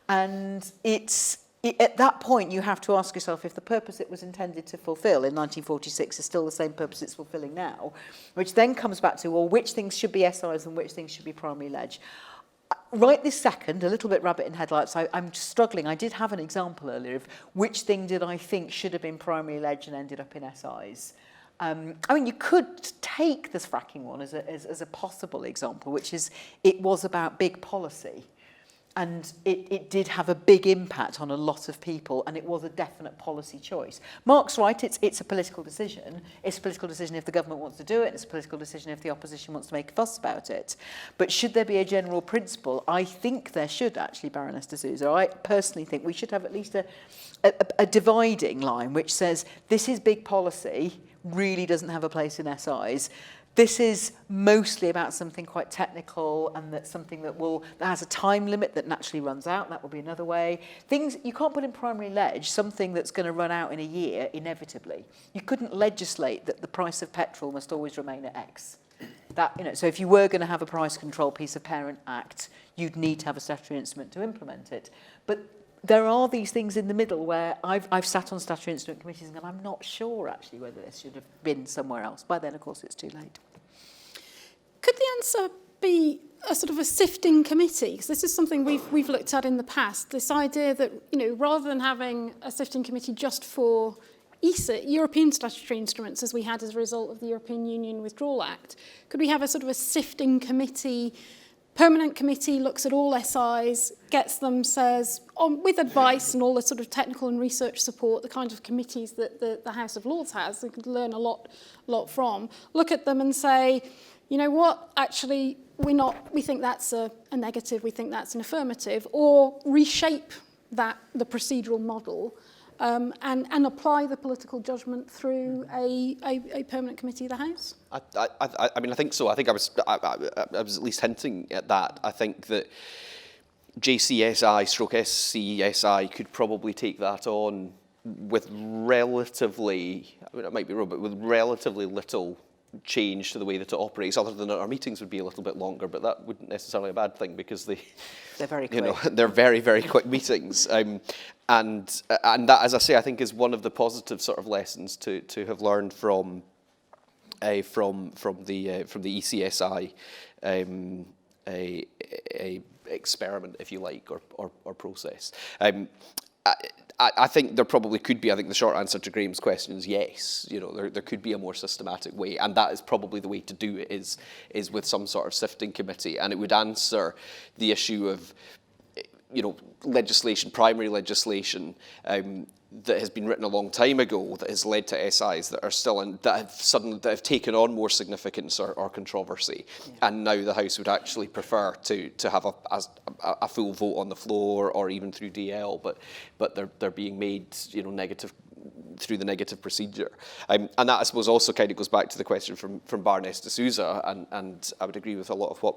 And at that point, you have to ask yourself if the purpose it was intended to fulfil in 1946 is still the same purpose it's fulfilling now, which then comes back to, well, which things should be SIs and which things should be primary leg? Right this second, a little bit rabbit in headlights, I'm struggling. I did have an example earlier of which thing did I think should have been primary leg and ended up in SIs. I mean, you could take this fracking one as a possible example, which is it was about big policy. And it did have a big impact on a lot of people, and it was a definite policy choice. Mark's right, it's a political decision. It's a political decision if the government wants to do it, it's a political decision if the opposition wants to make a fuss about it. But should there be a general principle? I think there should, actually, Baroness de Souza. I personally think we should have at least a dividing line which says this is big policy, really doesn't have a place in SIs. This is mostly about something quite technical, and that's something that has a time limit that naturally runs out. That will be another way. Things you can't put in primary ledge, something that's going to run out in a year inevitably. You couldn't legislate that the price of petrol must always remain at X. That, so if you were going to have a price control piece of Parent Act, you'd need to have a statutory instrument to implement it. But there are these things in the middle where I've sat on statutory instrument committees and I'm not sure actually whether this should have been somewhere else. By then, of course, it's too late. Could the answer be a sort of a sifting committee? Because this is something we've looked at in the past. This idea that, rather than having a sifting committee just for European statutory instruments, as we had as a result of the European Union Withdrawal Act, could we have a sort of a sifting committee? Permanent committee looks at all SIs, gets them, says, with advice and all the sort of technical and research support, the kind of committees that the House of Lords has, they could learn a lot from, look at them and say, you know what, actually, we think that's a negative, we think that's an affirmative, or reshape the procedural model and apply the political judgment through a permanent committee of the House? I mean, I think so. I think I was at least hinting at that. I think that JCSI/SCSI could probably take that on with relatively, I mean, it might be wrong, but with relatively little change to the way that it operates, other than that our meetings would be a little bit longer, but that wouldn't necessarily be a bad thing because they're very quick. They're very, very quick meetings. And that, as I say, I think is one of the positive sort of lessons to have learned from the ECSI a experiment, if you like, or process. I think there probably could be. I think the short answer to Graham's question is yes. There could be a more systematic way, and that is probably the way to do it. Is with some sort of sifting committee, and it would answer the issue of legislation, primary legislation that has been written a long time ago that has led to SIs that are still that have taken on more significance or controversy, and now the House would actually prefer to have a full vote on the floor or even through DL, but they're being made negative through the negative procedure, and that I suppose also kind of goes back to the question from Baroness de Souza, and I would agree with a lot of what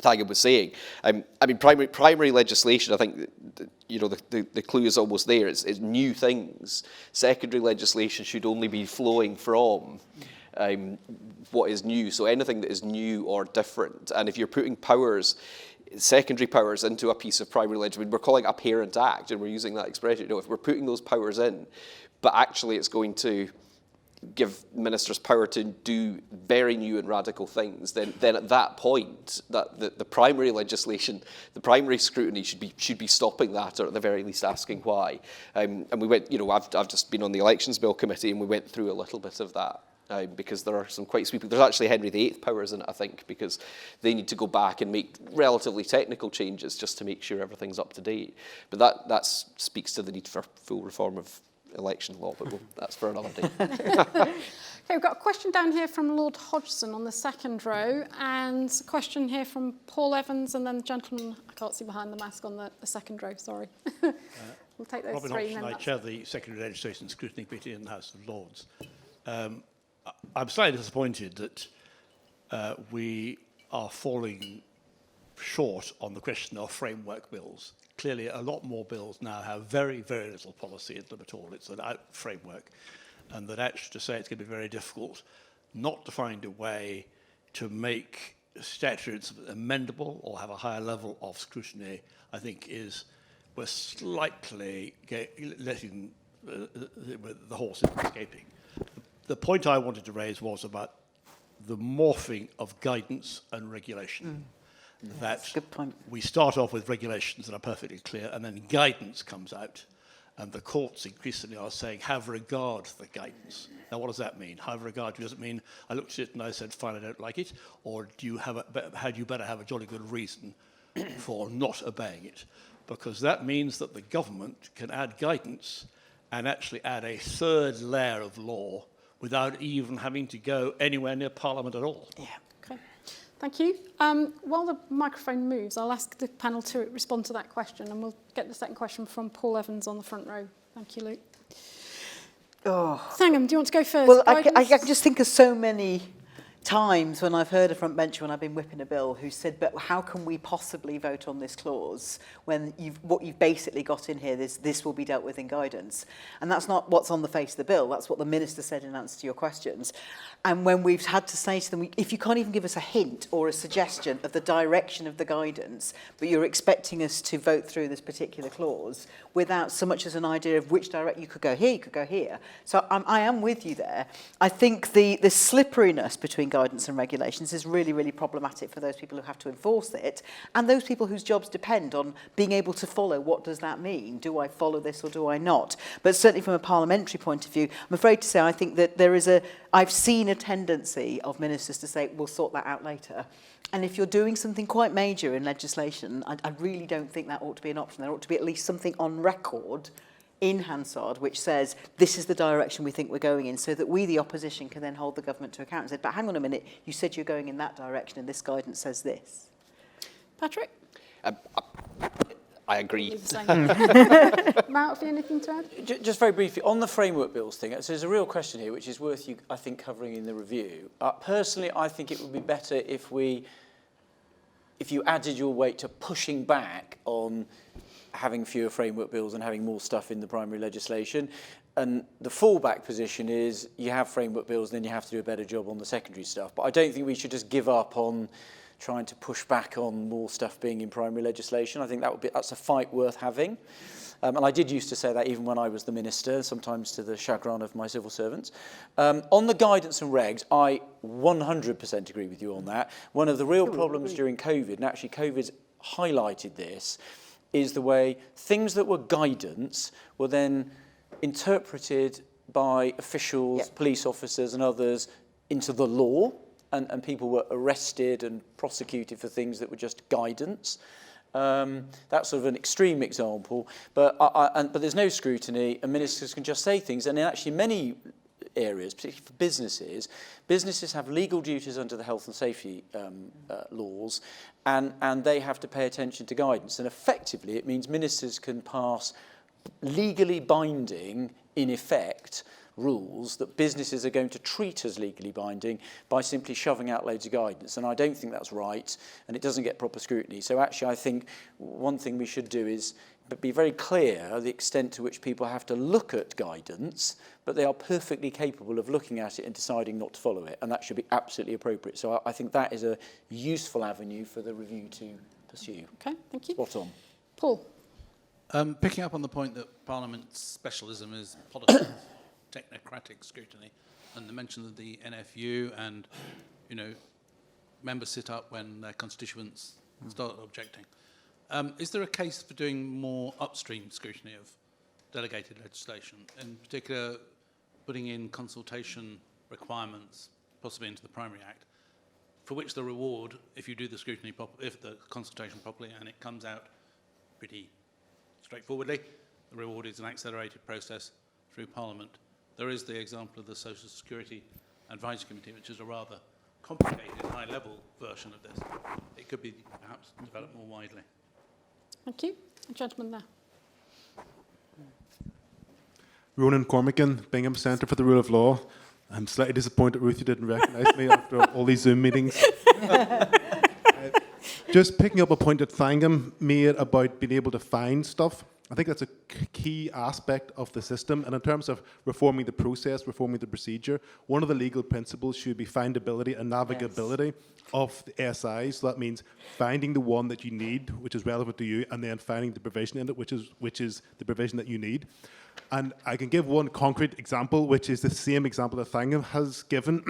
Thangam was saying. I mean, primary legislation, I think, the clue is almost there. It's new things. Secondary legislation should only be flowing from what is new. So anything that is new or different. And if you're putting secondary powers into a piece of primary legislation, we're calling it a Parent Act, and we're using that expression. If we're putting those powers in, but actually it's going to give ministers power to do very new and radical things, then at that point, that the primary legislation, the primary scrutiny should be stopping that, or at the very least asking why. And we went, I've just been on the Elections Bill Committee, and we went through a little bit of that. Because there are some quite sweeping. There's actually Henry VIII powers in it, I think, because they need to go back and make relatively technical changes just to make sure everything's up to date. But that speaks to the need for full reform of election law, but that's for another day. Okay, we've got a question down here from Lord Hodgson on the second row, and a question here from Paul Evans, and then the gentleman I can't see behind the mask on the second row, sorry. We'll take those Robin three. Hodgson, I chair the Secondary Legislation Scrutiny Committee in the House of Lords. I'm slightly disappointed that we are falling short on the question of framework bills. Clearly, a lot more bills now have very, very little policy in them at all. It's an out framework. And that actually to say it's going to be very difficult not to find a way to make statutes amendable or have a higher level of scrutiny, I think we're slightly letting the horse escaping. The point I wanted to raise was about the morphing of guidance and regulation. That's a good point. We start off with regulations that are perfectly clear, and then guidance comes out, and the courts increasingly are saying, have regard to the guidance. Now, what does that mean? Have regard to, does it mean I looked at it and I said, fine, I don't like it, or had you better have a jolly good reason for not obeying it, because that means that the government can add guidance and actually add a third layer of law without even having to go anywhere near Parliament at all. Yeah. Okay, thank you. While the microphone moves, I'll ask the panel to respond to that question, and we'll get the second question from Paul Evans on the front row. Thank you, Luke. Oh. Thangam, do you want to go first? Well, I just think of so many times when I've heard a front bencher when I've been whipping a bill who said, but how can we possibly vote on this clause when what you've basically got in here is this will be dealt with in guidance. And that's not what's on the face of the bill. That's what the minister said in answer to your questions. And when we've had to say to them, if you can't even give us a hint or a suggestion of the direction of the guidance, but you're expecting us to vote through this particular clause without so much as an idea of which direction, you could go here, you could go here. So I am with you there. I think the slipperiness between guidance and regulations is really, really problematic for those people who have to enforce it and those people whose jobs depend on being able to follow what does that mean. Do I follow this or do I not? But certainly from a parliamentary point of view, I'm afraid to say I think that I've seen a tendency of ministers to say, we'll sort that out later. And if you're doing something quite major in legislation, I really don't think that ought to be an option. There ought to be at least something on record in Hansard which says this is the direction we think we're going in, so that we, the opposition, can then hold the government to account and say, but hang on a minute, you said you're going in that direction and this guidance says this. Patrick? I agree. Matt, have you anything to add? Just very briefly, on the framework bills thing, so there's a real question here which is worth you, I think, covering in the review. Personally, I think it would be better if you added your weight to pushing back on having fewer framework bills and having more stuff in the primary legislation. And the fallback position is you have framework bills, then you have to do a better job on the secondary stuff. But I don't think we should just give up on trying to push back on more stuff being in primary legislation. I think that's a fight worth having. And I did used to say that even when I was the minister, sometimes to the chagrin of my civil servants. On the guidance and regs, I 100% agree with you on that. One of the real problems during COVID, and actually COVID's highlighted this, is the way things that were guidance were then interpreted by officials, police officers and others into the law, and people were arrested and prosecuted for things that were just guidance. That's sort of an extreme example, but there's no scrutiny, and ministers can just say things, and in actually many areas, particularly for businesses have legal duties under the health and safety laws, and they have to pay attention to guidance. And effectively, it means ministers can pass legally binding, in effect, rules that businesses are going to treat as legally binding by simply shoving out loads of guidance. And I don't think that's right, and it doesn't get proper scrutiny. So actually, I think one thing we should do is be very clear the extent to which people have to look at guidance, but they are perfectly capable of looking at it and deciding not to follow it, and that should be absolutely appropriate. So I think that is a useful avenue for the review to pursue. Okay, thank you. Spot on. Paul? Picking up on the point that Parliament's specialism is policy, technocratic scrutiny, and the mention of the NFU and, members sit up when their constituents start objecting. Is there a case for doing more upstream scrutiny of delegated legislation, in particular putting in consultation requirements, possibly into the Primary Act, for which the reward, if you do the scrutiny, if the consultation properly and it comes out pretty straightforwardly, the reward is an accelerated process through Parliament. There is the example of the Social Security Advisory Committee, which is a rather complicated, high-level version of this. It could be perhaps developed more widely. Thank you. A gentleman there. Ronan Cormican, Bingham Centre for the Rule of Law. I'm slightly disappointed, Ruth, you didn't recognise me after all these Zoom meetings. Just picking up a point that Thangam made about being able to find stuff. I think that's a key aspect of the system. And in terms of reforming the process, reforming the procedure, one of the legal principles should be findability and navigability of the SIs. So that means finding the one that you need, which is relevant to you, and then finding the provision in it, which is the provision that you need. And I can give one concrete example, which is the same example that Thangam has given.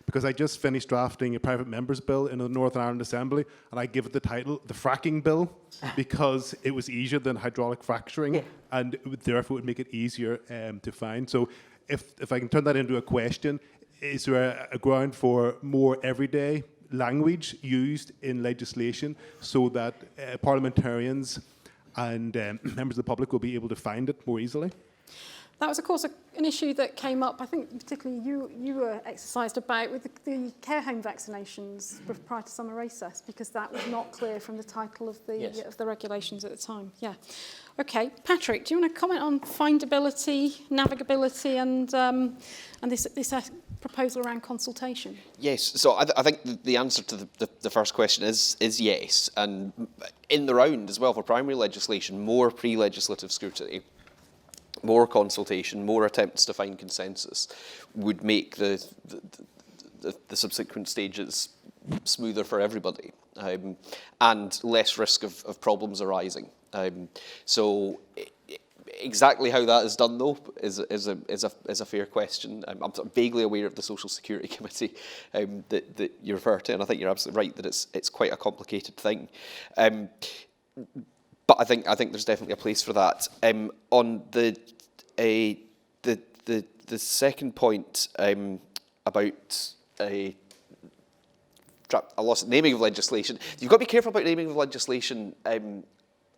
Because I just finished drafting a private members bill in the Northern Ireland Assembly, and I give it the title, the fracking bill, because it was easier than hydraulic fracturing, and it would, therefore would make it easier to find. So if I can turn that into a question, is there a ground for more everyday language used in legislation so that parliamentarians and members of the public will be able to find it more easily? That was, of course, an issue that came up, I think particularly you were exercised about with the care home vaccinations prior to summer recess, because that was not clear from the title of the regulations at the time. Yeah. Okay, Patrick, do you want to comment on findability, navigability, and this proposal around consultation? Yes, so I think the answer to the first question is yes, and in the round as well for primary legislation, more pre-legislative scrutiny, more consultation, more attempts to find consensus would make the subsequent stages smoother for everybody, and less risk of problems arising. So exactly how that is done, though, is a fair question. I'm sort of vaguely aware of the Social Security Committee that you refer to, and I think you're absolutely right that it's quite a complicated thing. But I think there's definitely a place for that. On the second point about I lost naming of legislation. You've got to be careful about naming of legislation. I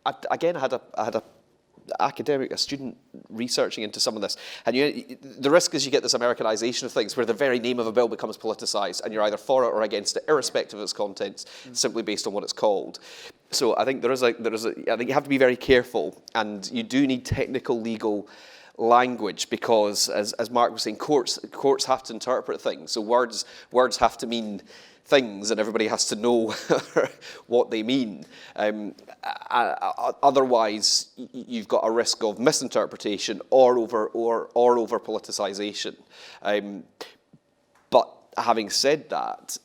had a student researching into some of this, and the risk is you get this Americanization of things where the very name of a bill becomes politicized, and you're either for it or against it, irrespective of its contents, simply based on what it's called. So I think I think you have to be very careful, and you do need technical legal language, because as Mark was saying, courts have to interpret things. So words have to mean things, and everybody has to know what they mean. Otherwise, you've got a risk of misinterpretation or over politicization. But having said that,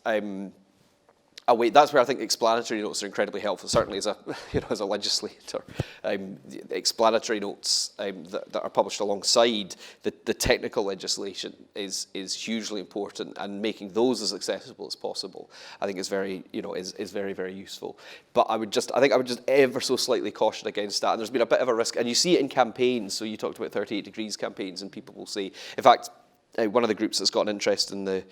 that's where I think explanatory notes are incredibly helpful. Certainly, as a legislator, explanatory notes that are published alongside the technical legislation is hugely important, and making those as accessible as possible, I think, is very very useful. But I would just ever so slightly caution against that. And there's been a bit of a risk, and you see it in campaigns. So you talked about 38 Degrees campaigns, and people will say, in fact, one of the groups that's got an interest in the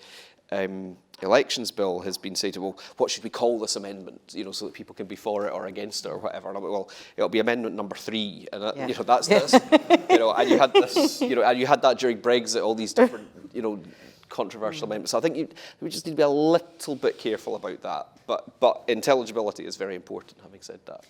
elections bill has been saying, well, what should we call this amendment? So that people can be for it or against it or whatever. And I'm like, well, it'll be amendment number 3, and that's this. And you had this, and you had that during Brexit, all these different, controversial amendments. So I think we just need to be a little bit careful about that. But intelligibility is very important. Having said that,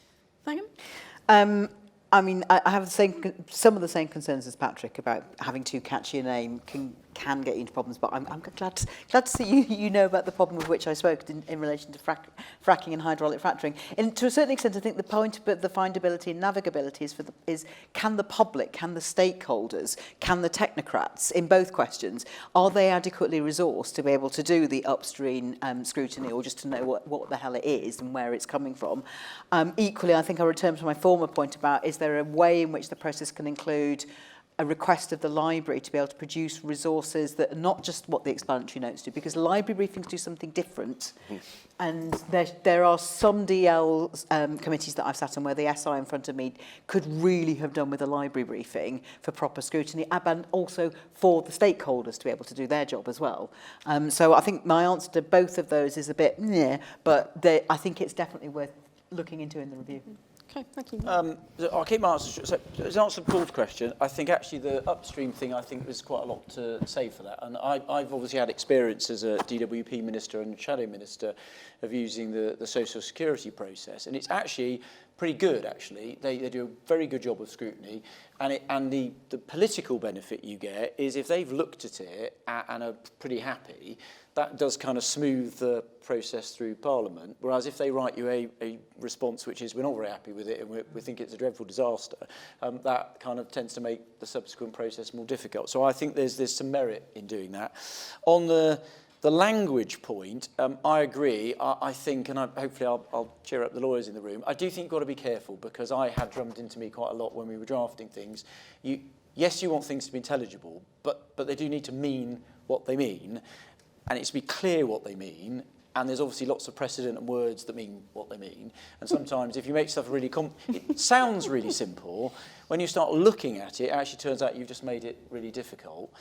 Thangam? I mean, I have some of the same concerns as Patrick about having too catchy a name can get you into problems. But I'm glad to see you know about the problem with which I spoke in relation to fracking and hydraulic fracturing. And to a certain extent, I think the point about the findability and navigability is can the public, can the stakeholders, can the technocrats in both questions, are they adequately resourced to be able to do the upstream scrutiny, or just to know what the hell it is and where it's coming from? Equally, I think I return to my former point about, is there a way in which the process can include a request of the library to be able to produce resources that are not just what the explanatory notes do, because library briefings do something different. And there are some DL committees that I've sat on where the SI in front of me could really have done with a library briefing for proper scrutiny, and also for the stakeholders to be able to do their job as well. So I think my answer to both of those is a bit meh, but I think it's definitely worth looking into in the review. Okay, thank you. I'll keep my answer. So, as an answer to Paul's question, I think actually the upstream thing, I think there's quite a lot to say for that. And I've obviously had experience as a DWP minister and shadow minister of using the social security process, and it's actually pretty good. Actually, they do a very good job of scrutiny, and the political benefit you get is if they've looked at it and are pretty happy, that does kind of smooth the process through Parliament. Whereas if they write you a response which is, we're not very happy with it and we think it's a dreadful disaster, that kind of tends to make the subsequent process more difficult. So I think there's some merit in doing that. On the language point, I agree. I think, and hopefully I'll cheer up the lawyers in the room, I do think you've got to be careful, because I had drummed into me quite a lot when we were drafting things. Yes, you want things to be intelligible, but they do need to mean what they mean. And it's to be clear what they mean, and there's obviously lots of precedent and words that mean what they mean. And sometimes if you make stuff really it sounds really simple, when you start looking at it, it actually turns out you've just made it really difficult.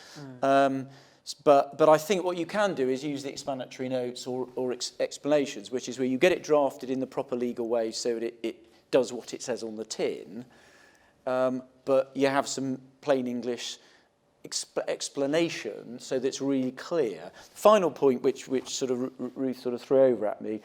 But I think what you can do is use the explanatory notes or explanations, which is where you get it drafted in the proper legal way so that it does what it says on the tin, but you have some plain English explanation so that it's really clear. Final point, which sort of Ruth sort of threw over at me,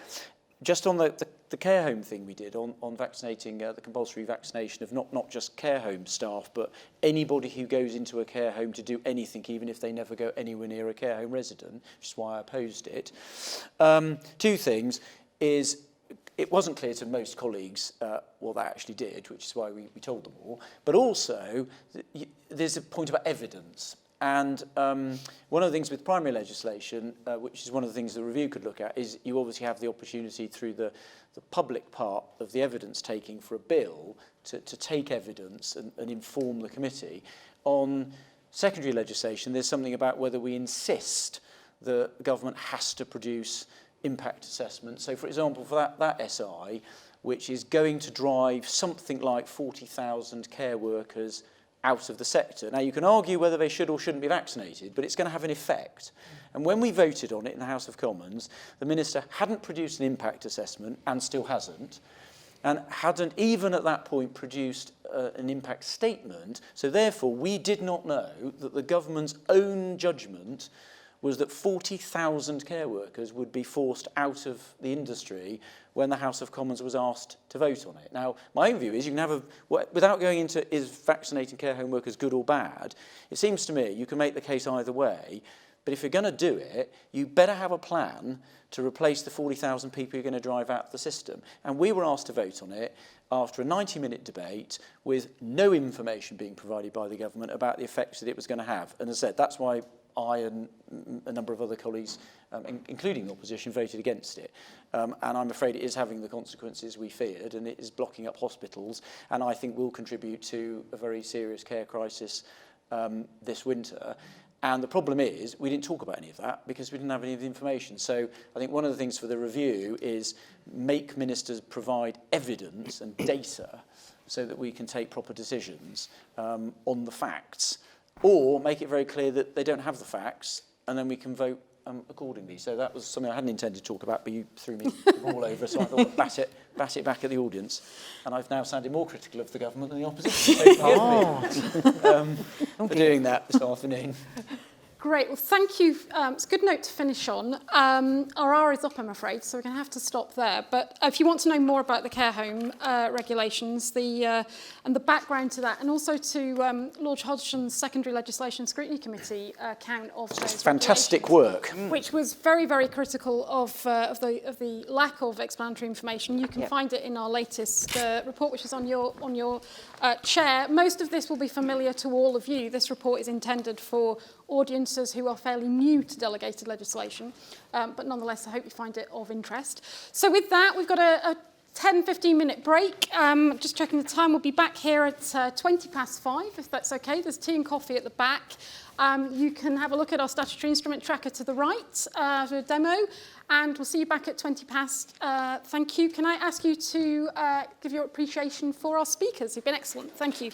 just on the care home thing we did on vaccinating, the compulsory vaccination of not just care home staff, but anybody who goes into a care home to do anything, even if they never go anywhere near a care home resident, which is why I opposed it. Two things is, it wasn't clear to most colleagues what they actually did, which is why we told them all, but also there's a point about evidence. And one of the things with primary legislation, which is one of the things the review could look at, is you obviously have the opportunity through the public part of the evidence taking for a bill to take evidence and inform the committee. On secondary legislation, there's something about whether we insist the government has to produce impact assessment. So, for example, for that SI, which is going to drive something like 40,000 care workers out of the sector. Now, you can argue whether they should or shouldn't be vaccinated, but it's going to have an effect. And when we voted on it in the House of Commons, the Minister hadn't produced an impact assessment, and still hasn't, and hadn't even at that point produced an impact statement. So therefore, we did not know that the government's own judgment was that 40,000 care workers would be forced out of the industry when the House of Commons was asked to vote on it. Now, my own view is you can have without going into is vaccinating care home workers good or bad, it seems to me you can make the case either way, but if you're going to do it, you better have a plan to replace the 40,000 people you're going to drive out of the system. And we were asked to vote on it after a 90-minute debate with no information being provided by the government about the effects that it was going to have. And as I said, that's why I and a number of other colleagues, including the opposition, voted against it. And I'm afraid it is having the consequences we feared, and it is blocking up hospitals, and I think will contribute to a very serious care crisis this winter. And the problem is, we didn't talk about any of that because we didn't have any of the information. So I think one of the things for the review is make ministers provide evidence and data so that we can take proper decisions on the facts, or make it very clear that they don't have the facts, and then we can vote accordingly. So that was something I hadn't intended to talk about, but you threw me all over, so I thought I'd bat it back at the audience. And I've now sounded more critical of the government than the opposition. For doing that this afternoon. Great. Well, thank you. It's a good note to finish on. Our hour is up, I'm afraid, so we're going to have to stop there. But if you want to know more about the care home regulations and the background to that, and also to Lord Hodgson's Secondary Legislation Scrutiny Committee account of those fantastic work, which was very, very critical of the lack of explanatory information. You can find it in our latest report, which is on your chair. Most of this will be familiar to all of you. This report is intended for audiences who are fairly new to delegated legislation, but nonetheless I hope you find it of interest. So with that, we've got a 10-15 minute break. Just checking the time, we'll be back here at 5:20, if that's okay. There's tea and coffee at the back. You can have a look at our statutory instrument tracker to the right for a demo, and we'll see you back at 5:20. Thank you. Can I ask you to give your appreciation for our speakers? You've been excellent. Thank you.